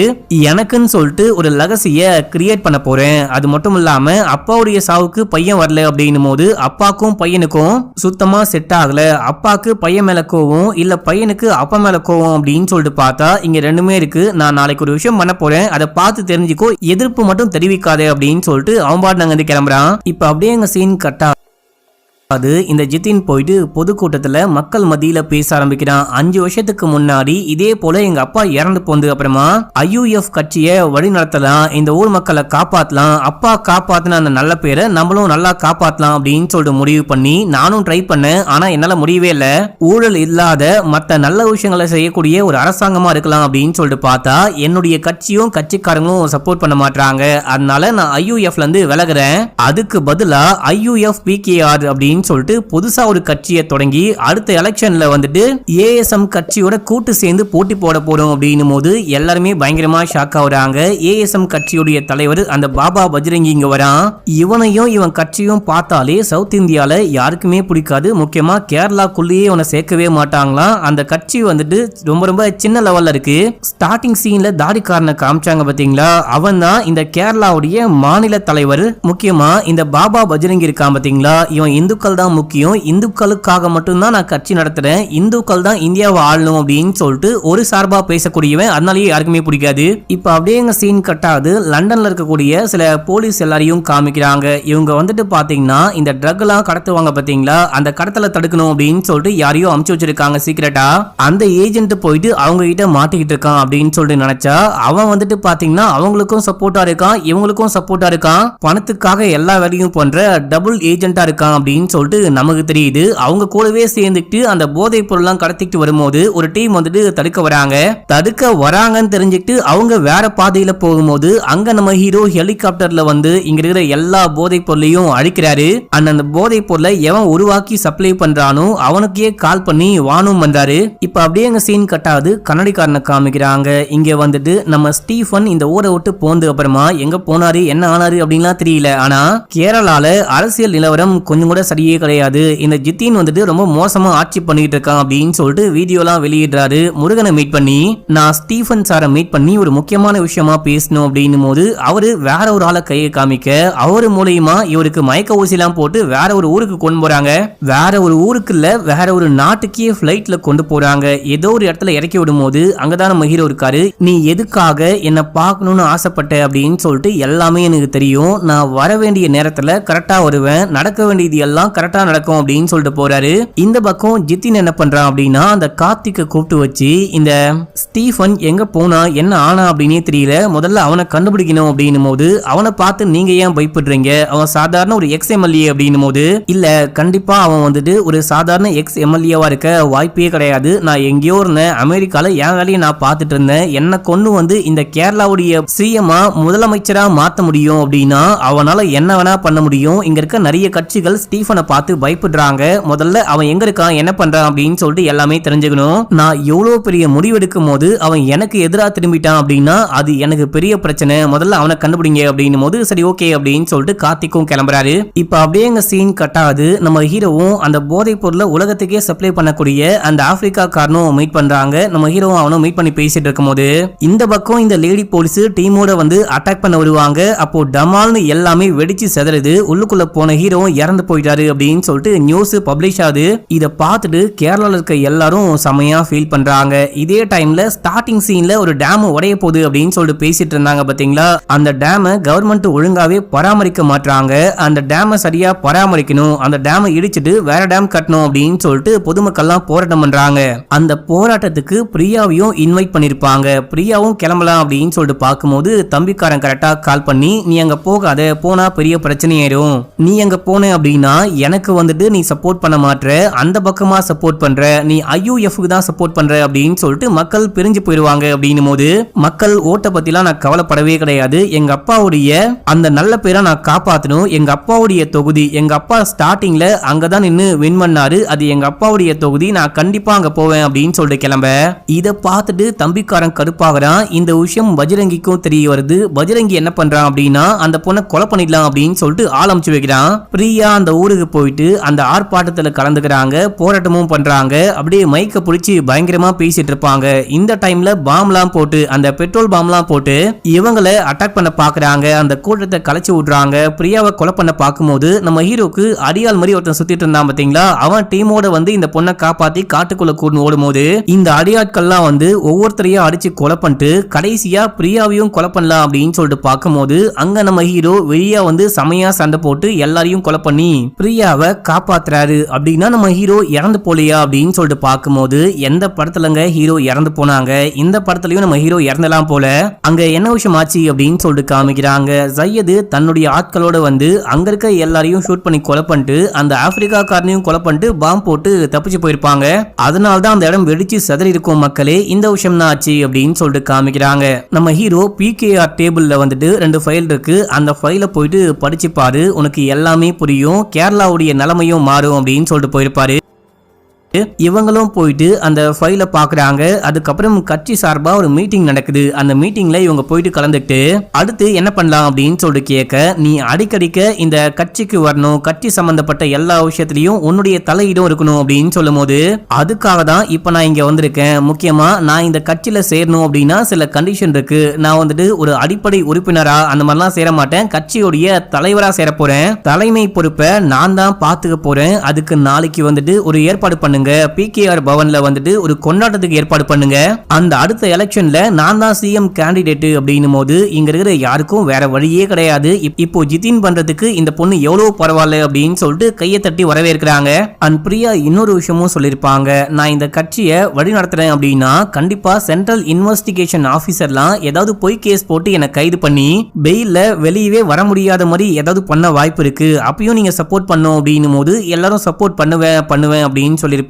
எனக்குன்னு சொல்லிட்டு ஒரு லெகசிய கிரியேட் பண்ண போறேன். அது மட்டும் இல்லாம அப்பாவுடைய சாவுக்கு பையன் வரல அப்படின்னும் போது அப்பாக்கும் பையனுக்கும் சுத்தமா செட் ஆகல. அப்பாக்கு பையன் மேல கோவம், இல்ல பையனுக்கு அப்பா மேல கோவம் அப்படின்னு சொல்லிட்டு பார்த்தா இங்க ரெண்டுமே இருக்கு. நான் நாளைக்கு ஒரு விஷயம் பண்ண போறேன், அதை பார்த்து தெரிஞ்சுக்கோ, எதிர்ப்பு மட்டும் தெரிவிக்காதே அப்படின்னு சொல்லிட்டு அவன் பாட்டு நாங்க கிளம்புறான். இப்ப அப்படியே எங்க சீன் கட்டா இந்த ஜித்தின் போயிட்டு பொதுக்கூட்டத்துல மக்கள் மத்தியில பேச ஆரம்பிக்கிறான். 5 வருஷத்துக்கு முன்னாடி இதே போல எங்க அப்பா இறந்து போந்து அப்புறமா IUF கட்சியை வழி நடத்தலாம், இந்த ஊர் மக்களை காப்பாத்தலாம், அப்பா காப்பாத்தின அந்த நல்ல பேரை நம்மளும் நல்லா காப்பாத்தலாம் அப்படின்னு சொல்லிட்டு முடிவு பண்ணி நானும் ட்ரை பண்ணேன். ஆனா என்னால முடியவே இல்லை. ஊழல் இல்லாத மற்ற நல்ல விஷயங்களை செய்யக்கூடிய ஒரு அரசாங்கமா இருக்கலாம் அப்படின்னு சொல்லிட்டு பார்த்தா என்னுடைய கட்சியும் கட்சிக்காரங்களும் சப்போர்ட் பண்ண மாட்டாங்க. அதனால நான் IUFல இருந்து விலகுறேன். அதுக்கு பதிலா IUF PKR அப்படின்னு சொல்லிட்டு புதுசா ஒரு கட்சியை தொடங்கி அடுத்த எலெக்ஷன்ல வந்துட்டு ASM கட்சியோட கூட்டு சேர்ந்து போட்டி போட போறோம் அப்படின்னும் போது எல்லாருமே பயங்கரமா ஷாக் ஆகுறாங்க. ASM கட்சியுடைய தலைவர் அந்த பாபா பஜ்ரங்கி இங்க வரான். இவனையும் இவன் கட்சியும் பார்த்தாலே சவுத் இந்தியால யாருக்குமே பிடிக்காது. முக்கியமா கேரளாக்குள்ளேயே இவனை சேர்க்கவே மாட்டாங்களாம். அந்த கட்சி வந்துட்டு ரொம்ப ரொம்ப சின்ன லெவல்ல இருக்கு. ஸ்டார்டிங் சீன்ல தாடிக்காரனை காமிச்சாங்க பாத்தீங்களா, அவன் தான் இந்த கேரளாவுடைய மாநில தலைவர். முக்கியமா இந்த பாபா பஜ்ரங்கி இருக்கான் பாத்தீங்களா, இவன் இந்துக்கள் தான் முக்கியம், இந்துக்களுக்காக மட்டும்தான் நான் கட்சி நடத்துறேன், இந்துக்கள் தான் இந்தியாவை ஆளணும் அப்படின்னு சொல்லிட்டு ஒரு சார்பா பேசக்கூடியவன். அதனாலேயே யாருக்குமே பிடிக்காது. இப்ப அப்படியே எங்க சீன் கட்டாது லண்டன்ல இருக்கக்கூடிய சில போலீஸ் எல்லாரையும் காமிக்கிறாங்க. இவங்க வந்துட்டு பாத்தீங்கன்னா இந்த ட்ரக் எல்லாம் கடத்துவாங்க பாத்தீங்களா, அந்த கடத்தலை தடுக்கணும் அப்படின்னு சொல்லிட்டு யாரையோ அமுச்சு வச்சிருக்காங்க சீக்கிரட்டா. அந்த ஏஜென்ட் போயிட்டு அவங்க கிட்ட மாட்டிக்கிட்டு இருக்கான் அப்படின்னு சொல்லிட்டு நினைச்சா அவன் வந்துட்டு பாத்தீங்கன்னா அவங்களுக்கும் சப்போர்ட்டா இருக்கான், இவங்களுக்கும் சப்போர்ட்டா இருக்கான், பணத்துக்காக எல்லா வேலையும் பண்ற டபுள் ஏஜென்ட்டா இருக்கான் அப்படின்னு சொல்லிட்டு நமக்கு தெரியுது. அவங்க கூடவே சேர்ந்துட்டு அந்த போதைப் பொருள்லாம் கடத்திட்டு வரும்போது ஒரு டீம் வந்துட்டு தடுக்க வராங்கன்னு தெரிஞ்சுட்டு அவங்க வேற பாதையில போகும்போது அங்க நம்ம ஹீரோ ஹெலிகாப்டர்ல வந்து இங்க இருக்கிற எல்லா போதைப் பொருளையும் அழிக்கிறாரு. அந்த போதைப் பொருளை எவன் உருவாக்கி சப்ளை பண்றானோ அவனுக்கே கால் பண்ணி வானும் பண்றாரு. இப்ப அப்படியே எங்க சீன் கட்டாது கன்னடிக்காரனை காமிக்கிறாங்க. இங்க வந்துட்டு நம்ம ஸ்டீஃபன் இந்த ஊரை விட்டு போந்து அப்புறமா எங்க போனாரு என்ன ஆனாரு அப்படின்லாம் தெரியல. ஆனா கேரளால அரசியல் நிலவரம் கொஞ்சம் கூட சரியே கிடையாது. இந்த ஜித்தின் வந்துட்டு ரொம்ப மோசமா ஆட்சி பண்ணிட்டு இருக்கான் அப்படின்னு சொல்லிட்டு வீடியோலாம் வெளியிடுறாரு. முருகனை மீட் பண்ணி நான் ஸ்டீஃபன் சாரை மீட் பண்ணி ஒரு முக்கியமான விஷயமா பேசணும் அப்படின்னும் போது அவரு வேற ஒரு ஆளை கையை காமிக்க அவரு மூலியமா இவருக்கு மயக்க ஊசிலாம் போட்டு வேற ஒரு ஊருக்கு கொண்டு போறாங்க. வேற ஒரு ஊருக்கு இல்ல, வேற ஒரு நாட்டுக்கே பிளைட்ல கொண்டு போறாங்க. ஏதோ ஒரு இடத்துல இறக்கி விடும் போது அங்கதான் நம்ம ஹீரோ இருக்காரு. நீ எதுக்காக என்ன பார்க்கணும்னு ஆசைப்பட்ட அப்படின்னு சொல்லிட்டு எல்லாமே எனக்கு தெரியும், நான் வர வேண்டிய நேரத்துல கரெக்டா வருவேன், நடக்க வேண்டியது எல்லாம் கரெக்டா நடக்கும் அப்படின்னு சொல்லிட்டு போறாரு. இந்த பக்கம் ஜித்தின் என்ன பண்றான் அப்படின்னா அந்த கார்த்திகை கூப்பிட்டு வச்சு இந்த ஸ்டீஃபன் எங்க போனா என்ன ஆனா அப்படின்னே தெரியல, முதல்ல அவனை கண்டுபிடிக்கணும் அப்படின்னும் போது அவனை பார்த்து நீங்க ஏன் பயப்படுறீங்க, அவன் சாதாரண ஒரு XMLA அப்படின்னும் போது இல்ல கண்டிப்பா அவன் வந்துட்டு ஒரு சாதாரண XMLAவா இருக்க வாய்ப்பே கிடையாது, நான் எங்கேயோ இருந்தேன், அமெரிக்கால என் வேலையை நான் பார்த்துட்டு இருந்தேன், என்ன கொண்டு வந்து இந்த கேரளாவுடைய CM முதலமைச்சரா மாத்த முடியும் அப்படின்னா அவனால என்ன வேணா பண்ண முடியும். இங்க இருக்க நிறைய கட்சிகள் ஸ்டீஃபனை பார்த்து பயப்படுறாங்க. முதல்ல அவன் எங்க இருக்கான் என்ன பண்றான் அப்படின்னு சொல்லிட்டு எல்லாமே தெரிஞ்சுக்கணும். நான் எவ்வளவு பெரிய முடிவெடுக்கும் போது அவன் எனக்கு எதிராக திரும்பிட்டான் அப்படின்னா அது எனக்கு பெரிய பிரச்சனை, முதல்ல அவனை கண்டுபிடிங்க அப்படின்னும் போது சரி ஓகே அப்படின்னு சொல்லிட்டு கார்த்திக்கும் கிளம்புறாரு. இப்ப அப்படியே எங்க சீன் கட்டாது நம்ம ஹீரோவும் அந்த போதைப் பொருளை உலகத்துக்கே சப்ளை பண்ணக்கூடிய அந்த ஆப்பிரிக்கா காரனும் மீட் பண்றாங்க. நம்ம ஹீரோவும் அவனும் மீட் பண்ணி பேசிட்டு இருக்கும் போது இந்த பக்கம் இந்த லேடி போலீஸ் டீமோட வந்து அட்டாக் பண்ண வருவாங்க. அப்போ டமால்னு எல்லாமே வெடிச்சு செதறுது. உள்ளுக்குள்ள போன ஹீரோவும் இறந்து போயிட்டாரு அப்படின்னு சொல்லிட்டு நியூஸ் பப்ளிஷ் ஆகுது. இத பார்த்துட்டு கேரளால இருக்க எல்லாரும் செமையா ஃபீல் பண்றாங்க. இதே டைம்ல ஸ்டார்டிங் சீன்ல ஒரு டேம் உடைய போகுது அப்படின்னு சொல்லிட்டு பேசிட்டு இருந்தாங்க பாத்தீங்களா. அந்த டேமை கவர்மெண்ட் ஒழுங்காவே பராமரிக்க மாட்டாங்க. அந்த டேமை சரியா பராமரிக்கணும், அந்த டேமை இடிச்சிட்டு வேற டேம் கட்டணும் அப்படின்னு சொல்லிட்டு பொதுமக்கள்லாம் போராட்டம் பண்றாங்க. அந்த போராட்டத்துக்கு பிரியாவையும் இன்வைட் பண்ணிருப்பாங்க. பிரியாவும் கிளம்பலாம் அப்படின்னு சொல்லிட்டு பார்க்கும்போது தம்பிக்காரன் கரெக்டா கால் பண்ணி, நீ அங்க போகாத, போனா பெரிய பிரச்சனை ஆயிரும். நீ அங்க போன அப்படின்னா எனக்கு வந்துட்டு நீ சப்போர்ட் பண்ண மாட்ற, அந்த பக்கமா சப்போர்ட் பண்ற, நீ IUF தான் சப்போர்ட் பண்ற அப்படின்னு சொல்லிட்டு மக்கள் பிரிஞ்சு போயிருவாங்க. அப்படின்னும் போது மக்கள் ஓட்ட பத்திலாம் நான் கவலைப்படவே கிடையாது. எங்க அப்பாவுடைய அந்த நல்ல பேரை நான் காப்பாத்தணும். எங்க அப்பாவுடைய தொகுதி, எங்க அப்பா ஸ்டார்டிங்ல அங்கதான் நின்னு வின் பண்ணாரு, அது எங்க அப்பாவுடைய தொகுதி, நான் கண்டிப்பா அங்க போவேன் அப்படின்னு சொல்லிட்டு கிளம்ப. இத பார்த்துட்டு தம்பிக்காரன் கடுப்பாகிறான். இந்த விஷயம் பஜ்ரங்கிக்கும் தெரிய வருது. பஜ்ரங்கி என்ன பண்றான் அப்படின்னா அந்த பொண்ணை கொலை பண்ணிடலாம் அப்படின்னு சொல்லிட்டு ஆரம்பிச்சு வைக்கிறான். பிரியா அந்த ஊருக்கு போயிட்டு அந்த ஆர்ப்பாட்டத்துல கலந்துக்கிறாங்க, போராட்டமும் பண்றாங்க. அப்படியே மைக்க பிடிச்சி பயங்கரமா பேசிட்டு இருப்பாங்க. இந்த டைம்ல பாம்லாம் போட்டு, அந்த பெட்ரோல் பாம்லாம் போட்டு இவங்களை அட்டாக் பண்ண பாக்குறாங்க. அந்த கூட்டத்தை கலைச்சு விடுறாங்க. பிரியாவை கொலை பண்ண பார்க்கும்போது நம்ம ஹீரோக்கு அடியால் மாதிரி ஒருத்தன் சுத்திட்டு இருந்தான் பாத்தீங்களா, அவன் டீமோட வந்து இந்த பொண்ணை காப்பாத்தி காட்டுக்குள்ள கூட்டு ஓடும்போது இந்த அடியாட்கள்லாம் வந்து ஒவ்வொருத்தரையும் அடிச்சு கொலை பண்ணிட்டு கடைசியா பிரியாவையும் கொலை பண்ணலாம் அப்படின்னு சொல்லிட்டு பார்க்கும்போது அங்க நம்ம ஹீரோ வெளியா வந்து செமையா சண்டை போட்டு எல்லாரையும் கொலை பண்ணி பிரியாவை காப்பாத்துறாரு. அப்படின்னா நம்ம ஹீரோ இறந்து போலியா அப்படின்னு சொல்லிட்டு பார்க்கும்போது எந்த படத்துலங்க ஹீரோ இறந்து போனாங்க, இந்த படத்துலயும் நம்ம ஹீரோ இறந்தலாம் போல. அங்க என்ன விஷயம் ஆச்சு அப்படின்னு சொல்லிட்டு காமிக்கிறாங்க. சையது தன்னுடைய ஆட்களோட வந்து அங்க இருக்க எல்லாரையும் ஷூட் பண்ணி கொலை பண்ணிட்டு அந்த ஆப்பிரிக்கா காரனையும் கொலை பண்ணிட்டு பாம் போட்டு தப்பிச்சு போயிருப்பாங்க. அதனால்தான் அந்த இடம் வெடிச்சு சதறி இருக்கும் மக்களே. இந்த விஷயம் தான் ஆச்சு அப்படின்னு சொல்லிட்டு காமிக்கிறாங்க. நம்ம ஹீரோ PKR டேபிள்ல வந்துட்டு 2 ஃபைல் இருக்கு, அந்த ஃபைல போயிட்டு படிச்சு பாரு, உனக்கு எல்லாமே புரியும், கேரளாவுடைய நிலைமையும் மாறும் அப்படின்னு சொல்லிட்டு போயிருப்பாரு. இவங்களும் போயிட்டு அந்த ஃபைலை பாக்குறாங்க. அதுக்கப்புறம் கட்சி சார்பா ஒரு மீட்டிங் நடக்குது. அந்த மீட்டிங்ல இவங்க போயிட்டு கலந்துட்டு அடுத்து என்ன பண்ணலாம் அப்படின்னு சொல்லிட்டு கேட்க, நீ அடிக்கடிக்க இந்த கட்சிக்கு வரணும், கட்சி சம்பந்தப்பட்ட எல்லா விஷயத்திலையும் உன்னுடைய தலையீடும் இருக்கணும் அப்படின்னு சொல்லும் போது, அதுக்காக தான் இப்ப நான் இங்க வந்திருக்கேன். முக்கியமா நான் இந்த கட்சியில சேரணும் அப்படின்னா சில கண்டிஷன் இருக்கு. நான் வந்துட்டு ஒரு அடிப்படை உறுப்பினரா அந்த மாதிரிலாம் சேர மாட்டேன், கட்சியுடைய தலைவரா சேர போறேன். தலைமை பொறுப்பை நான் தான் பாத்துக்க போறேன். அதுக்கு நாளைக்கு வந்துட்டு ஒரு ஏற்பாடு பண்ணுங்க, PKR பவன்ல வந்துட்டு ஒரு கொண்டாட்டத்துக்கு ஏற்பாடு பண்ணுங்க. அந்த அடுத்த எலெக்ஷன்ல நான் தான் CM கேண்டிடேட் அப்படின்னும் போது இங்க இருக்கிற யாருக்கும் வேற வழியே கிடையாது. இப்போ ஜிதின் பண்றதுக்கு இந்த பொண்ணு எவ்வளவு பரவாயில்ல அப்படின்னு சொல்லிட்டு கையை தட்டி வரவேற்கிறாங்க. அண்ட் பிரியா இன்னொரு விஷயமும் சொல்லிருப்பாங்க, நான் இந்த கட்சியை வழி நடத்துறேன் அப்படின்னா கண்டிப்பா சென்ட்ரல் இன்வெஸ்டிகேஷன் ஆபீசர்லாம் ஏதாவது பொய் கேஸ் போட்டு என்னை கைது பண்ணி பெயில்ல வெளியவே வர முடியாத மாதிரி ஏதாவது பண்ண வாய்ப்பு இருக்கு, அப்பயும் நீங்க சப்போர்ட் பண்ணும் அப்படின்னும் போது எல்லாரும் சப்போர்ட் பண்ணுவேன் அப்படின்னு சொல்லிருப்பாங்க.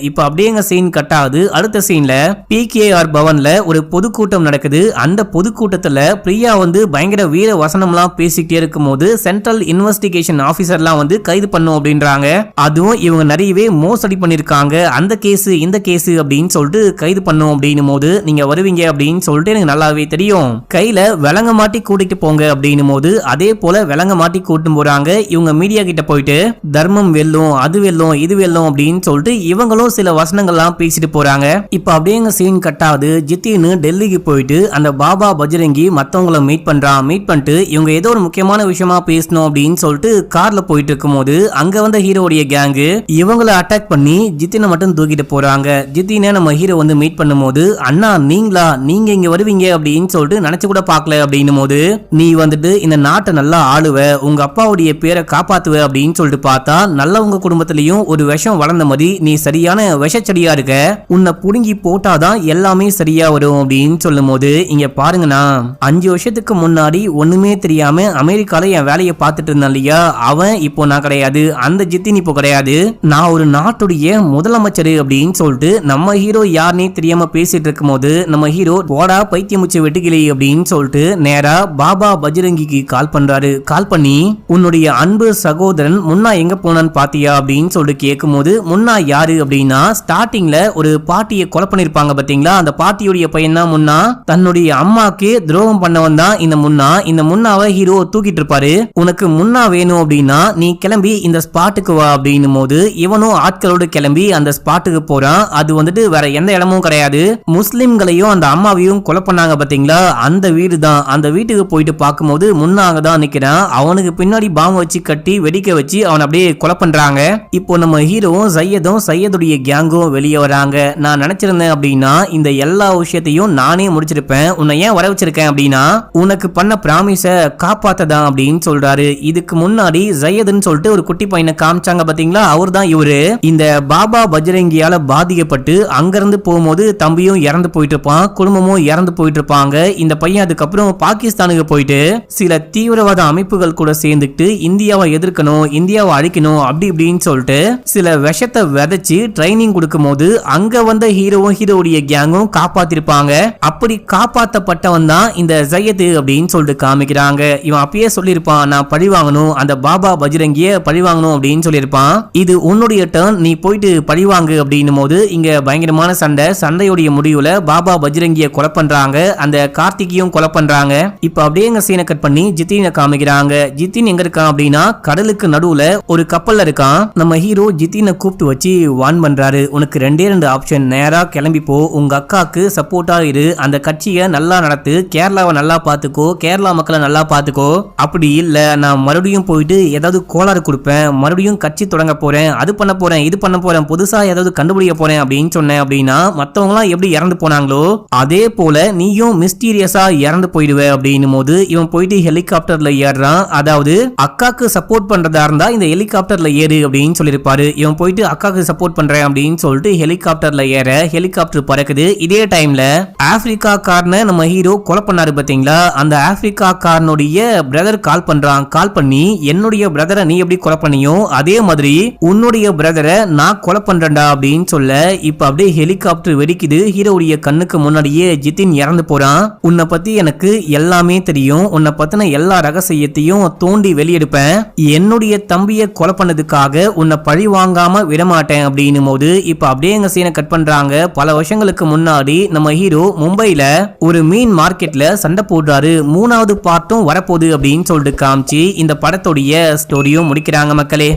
இப்ப அப்படியே சீன் கட் ஆகுது. அடுத்த சீன்ல PKR பவன்ல ஒரு பொதுக்கூட்டம் நடக்குது. அந்த பொதுக்கூட்டத்துல பிரியா வந்து பயங்கர வீர வசனம்லாம் பேசிக்கிட்டே இருக்கும் போது சென்ட்ரல் இன்வெஸ்டிகேஷன் ஆபீசர்லாம் வந்து கைது பண்ணும் அப்படின்றாங்க. அதுவும் இவங்க நிறையவே மோசடி பண்ணிருக்காங்க, அந்த கேஸ் இந்த கேஸ் அப்படின்னு சொல்லிட்டு கைது பண்ணும் அப்படின்னும் போது நீங்க வருவீங்க அப்படின்னு சொல்லிட்டு எனக்கு நல்லாவே தெரியும், கையில விலங்க மாட்டி கூட்டிட்டு போங்க அப்படின்னும் போது அதே போல விலங்க மாட்டி கூட்டும் போறாங்க. இவங்க மீடியா கிட்ட போயிட்டு தர்மம் வெல்லும், அது வெல்லும், இது வெல்லும் அப்படின்னு சொல்லிட்டு இவங்களும் சில வசனங்கள்லாம் பேசிட்டு போறாங்க. இப்ப அப்படியே சீன் கட் ஆகுது. ஜித்தின்னு டெல்லிக்கு போயிட்டு அந்த பாபா பஜ்ரங்கி மத்தவங்களை மீட் பண்ணிட்டு இவங்க ஏதோ ஒரு முக்கியமான விஷயமா பேசணும் அப்படின்னு சொல்லிட்டு கார்ல போயிட்டு இருக்கும் போது அங்க வந்த ஹீரோடைய கேங்கு இவங்களை அட்டாக் பண்ணி ஜித்தினை மட்டும் தூக்கிட்டு போறாங்க. ஜித்தினை நம்ம ஹீரோ வந்து மீட் பண்ணும் போது, அண்ணா நீங்களா, நீங்க இங்க வருவீங்க அப்படின்னு சொல்லிட்டு நினைச்சு கூட பாக்கல அப்படின்னும் போது, நீ வந்துட்டு இந்த நாட்டை நல்லா ஆளுவ, உங்க அப்பாவுடைய பேரை காப்பாத்துவ அப்படின்னு சொல்லிட்டு பார்த்தா நல்லவங்க குடும்பத்திலையும் ஒரு விஷம் வளர்ந்த மாதிரி நீ சரியான விஷச்செடியா இருக்க, உன்னை புடுங்கி போட்டாதான் எல்லாமே சரியா வரும் அப்படின்னு சொல்லும் போது, இங்க பாருங்கண்ணா 5 வருஷத்துக்கு முன்னாடி ஒண்ணுமே தெரியாம அமெரிக்கால என் வேலையை பார்த்துட்டு இருந்தான் இல்லையா, அவன் இப்போ நான் கிடையாது, அந்த ஜித்தின் இப்போ கிடையாது, நான் ஒரு நாட்டுடைய முதலமைச்சர் அப்படின்னு சொல்லிட்டு நம்ம ஹீரோ யாருன்னே தெரியாம பேசிட்டு இருக்கும் போது நம்ம ஹீரோ போடா பைத்தியமுச்சு வெட்டுக்கிளி அப்படின்னு சொல்லிட்டு நேரா பாபா பஜ்ரங்கிக்கு கால் பண்றாரு. கால் பண்ணி உன்னுடைய அன்பு சகோதரன் முன்னா எங்க போனான்னு பாத்தியா அப்படின்னு சொல்லிட்டு கேட்கும் போது, முன்னா யாரு அப்படின்னா ஸ்டார்டிங்ல ஒரு பாட்டியை கொலை பண்ணிருப்பாங்க பாத்தீங்களா, அந்த பாட்டியுடைய பையன் தான் முன்னா. தன்னுடைய அம்மாக்கு துரோகம் பண்ணவன் தான் இந்த முன்னா. இந்த முன்னாவை ஹீரோ தூக்கிட்டு இருப்பாரு. உனக்கு முன்னா வேணும் அப்படின்னா நீ கிளம்பி இந்த ஸ்பாட்டுக்கு வா அப்படின்னும் போது இவனும் ஆட்களோடு கிளம்பி அந்த ஸ்பாட்டுக்கு போறான். அது வந்துட்டு வேற எந்த இடமும் கிடையாது, முஸ்லிம்களையும் அந்த அம்மாவையும் கொலை பண்ணாங்க பாத்தீங்களா, அந்த வீடு தான். அந்த வீட்டுக்கு போயிட்டு பார்க்கும்போது முன்னாங்க தான் நிக்கிறான். அவனுக்கு பின்னாடி பாம்பு வச்சு கட்டி வெடிக்க வச்சு அவன் அப்படியே கொலை பண்றாங்க. இப்போ நம்ம ஹீரோவும் சையதுடைய கேங்கும் வெளியே வராங்க. நான் நினைச்சிருந்தேன் அப்படின்னா இந்த எல்லா விஷயத்தையும் நானே முடிச்சிருப்பேன், உன்னை ஏன் வர வச்சிருக்கேன் அப்படின்னா உனக்கு பண்ண பிராமிஸ காப்பாத்ததான் அப்படின்னு சொல்றாரு. இதுக்கு முன்னாடி ஜையதுன்னு சொல்லிட்டு ஒரு குட்டி பையனை காமிச்சாங்க பாத்தீங்களா, அவர் தான் இவரு. இந்த பாபா பஜ்ரங்கியால பாதிக்கப்பட்டு அங்கிருந்து போகும்போது தம்பியும் இறந்து போயிட்டு இருப்பான், குடும்பமும் இறந்து போயிட்டு இருப்பாங்க. இந்த பையன் அதுக்கப்புறம் பாகிஸ்தானுக்கு போயிட்டு சில தீவிரவாத அமைப்புகள் கூட சேர்ந்துட்டு இந்தியாவை எதிர்க்கணும், இந்தியாவை அழிக்கணும் அப்படி இப்படின்னு சொல்லிட்டு சில விஷத்தை விதைச்சு ட்ரைனிங் கொடுக்கும் போது அங்க வந்த ஹீரோவும் ஹீரோடைய கேங்கும் காப்பாத்திருப்பாங்க. அப்படி காப்பாத்தப்பட்டவன் தான் இந்த ஜையத் அப்படின்னு சொல்லிட்டு காமிக்கிறாங்க. இவன் அப்பயே சொல்லியிருப்பான், நான் பழி வாங்கணும், அந்த பாபா பஜ்ரங்கிய பழி வாங்கணும் அப்படின்னு சொல்லியிருப்பான். இது உன்னுடைய டர்ன், நீ போயிட்டு பழி வாங்கு அப்படின்னும் போது இங்க பயங்கரமான சண்டையுடைய முடிவுல பாபா பஜ்ரங்கிய கொலை பண்றாங்க, அந்த கார்த்திகையும் கொலை பண்றாங்க. இப்ப அப்படியே எங்க சீனை கட் பண்ணி ஜித்தினை காமிக்கிறாங்க. ஜித்தின் எங்க இருக்கான் அப்படின்னா கடலுக்கு நடுவுல ஒரு கப்பல்ல இருக்கான். நம்ம ஹீரோ ஜித்தினை கூப்பிட்டு வச்சு வான் பண்றாரு, உனக்கு ரெண்டே ஆப்ஷன், நேரா கிளம்பி போ, உங்க அக்காக்கு சப்போர்ட்டா இரு, அந்த கட்சியை நல்லா நடத்து, கேரளாவை நல்லா பாத்துக்கோ, கேரளா மக்களை நல்லா பாத்துக்கோ. அப்படி இல்ல நான் மறுபடியும் போயிட்டு ஏதாவது கோளாறு கொடுப்பேன், மறுபடியும் கட்சி தொடங்க போறேன், அது பண்ண போறேன், இது பண்ண போறேன், புதுசா ஏதாவது கண்டுபிடிக்க போறேன் அப்படின்னு சொன்னேன் அப்படின்னா மத்தவங்க எல்லாம் எப்படி இறந்து போனாங்களோ அதே போல நீயும் மிஸ்டீரியஸா இறந்து போயிடுவே அப்படின்னும் போது இவன் போயிட்டு ஹெலிகாப்டர்ல ஏறான். அதாவது அக்காக்கு சப்போர்ட் பண்றதா இருந்தா இந்த ஹெலிகாப்டர்ல ஏறு அப்படின்னு சொல்லிருப்பாரு. இவன் போயிட்டு அக்காக்கு சப்போர்ட் பண்றேன் அப்படின்னு சொல்லிட்டு ஹெலிகாப்டர்ல ஏற ஹெலிகாப்டர் பறக்குது. இதே டைம்ல ஆப்பிரிக்கா காரனை நம்ம ஹீரோ கொலை பண்ணாரு பாத்தீங்களா, அந்த ஆப்பிரிக்கா காரனுடைய பிரதர் கால் பண்றான். கால் பண்ணி என்னுடைய பிரதரை நீ எப்படி கொலை பண்ணியோ அதே மாதிரி உன்னுடைய பிரதரை நான் கொலை பண்றேன்டா அப்படின்னு சொல்ல இப்ப அப்படியே ஹெலிகாப்டர் வெடிக்குது. ஹீரோடைய கண்ணுக்கு முன்னாடியே ஜித்தின் இறந்து போறான். உன்னை பத்தி எனக்கு எல்லாமே தெரியும், உன்னை பத்தின எல்லா ரகசியத்தையும் தோண்டி வெளியெடுப்பேன், என்னுடைய தம்பியை கொலை பண்ணதுக்காக உன்னை பழி வாங்காம விடமாட்டேன் அப்படின்னும் போது இப்ப அப்படியே எங்க சீனை கட் பண்றாங்க. பல வருஷங்களுக்கு முன்னாடி நம்ம ஹீரோ மும்பைல ஒரு மீன் மார்க்கெட்ல சண்டை போடுறாரு. 3வது பார்ட்டும் வரப்போகுது அப்படின்னு சொல்லிட்டு காமிச்சு இந்த படத்துடைய ஸ்டோரியும் முடிக்கிறாங்க மக்களே.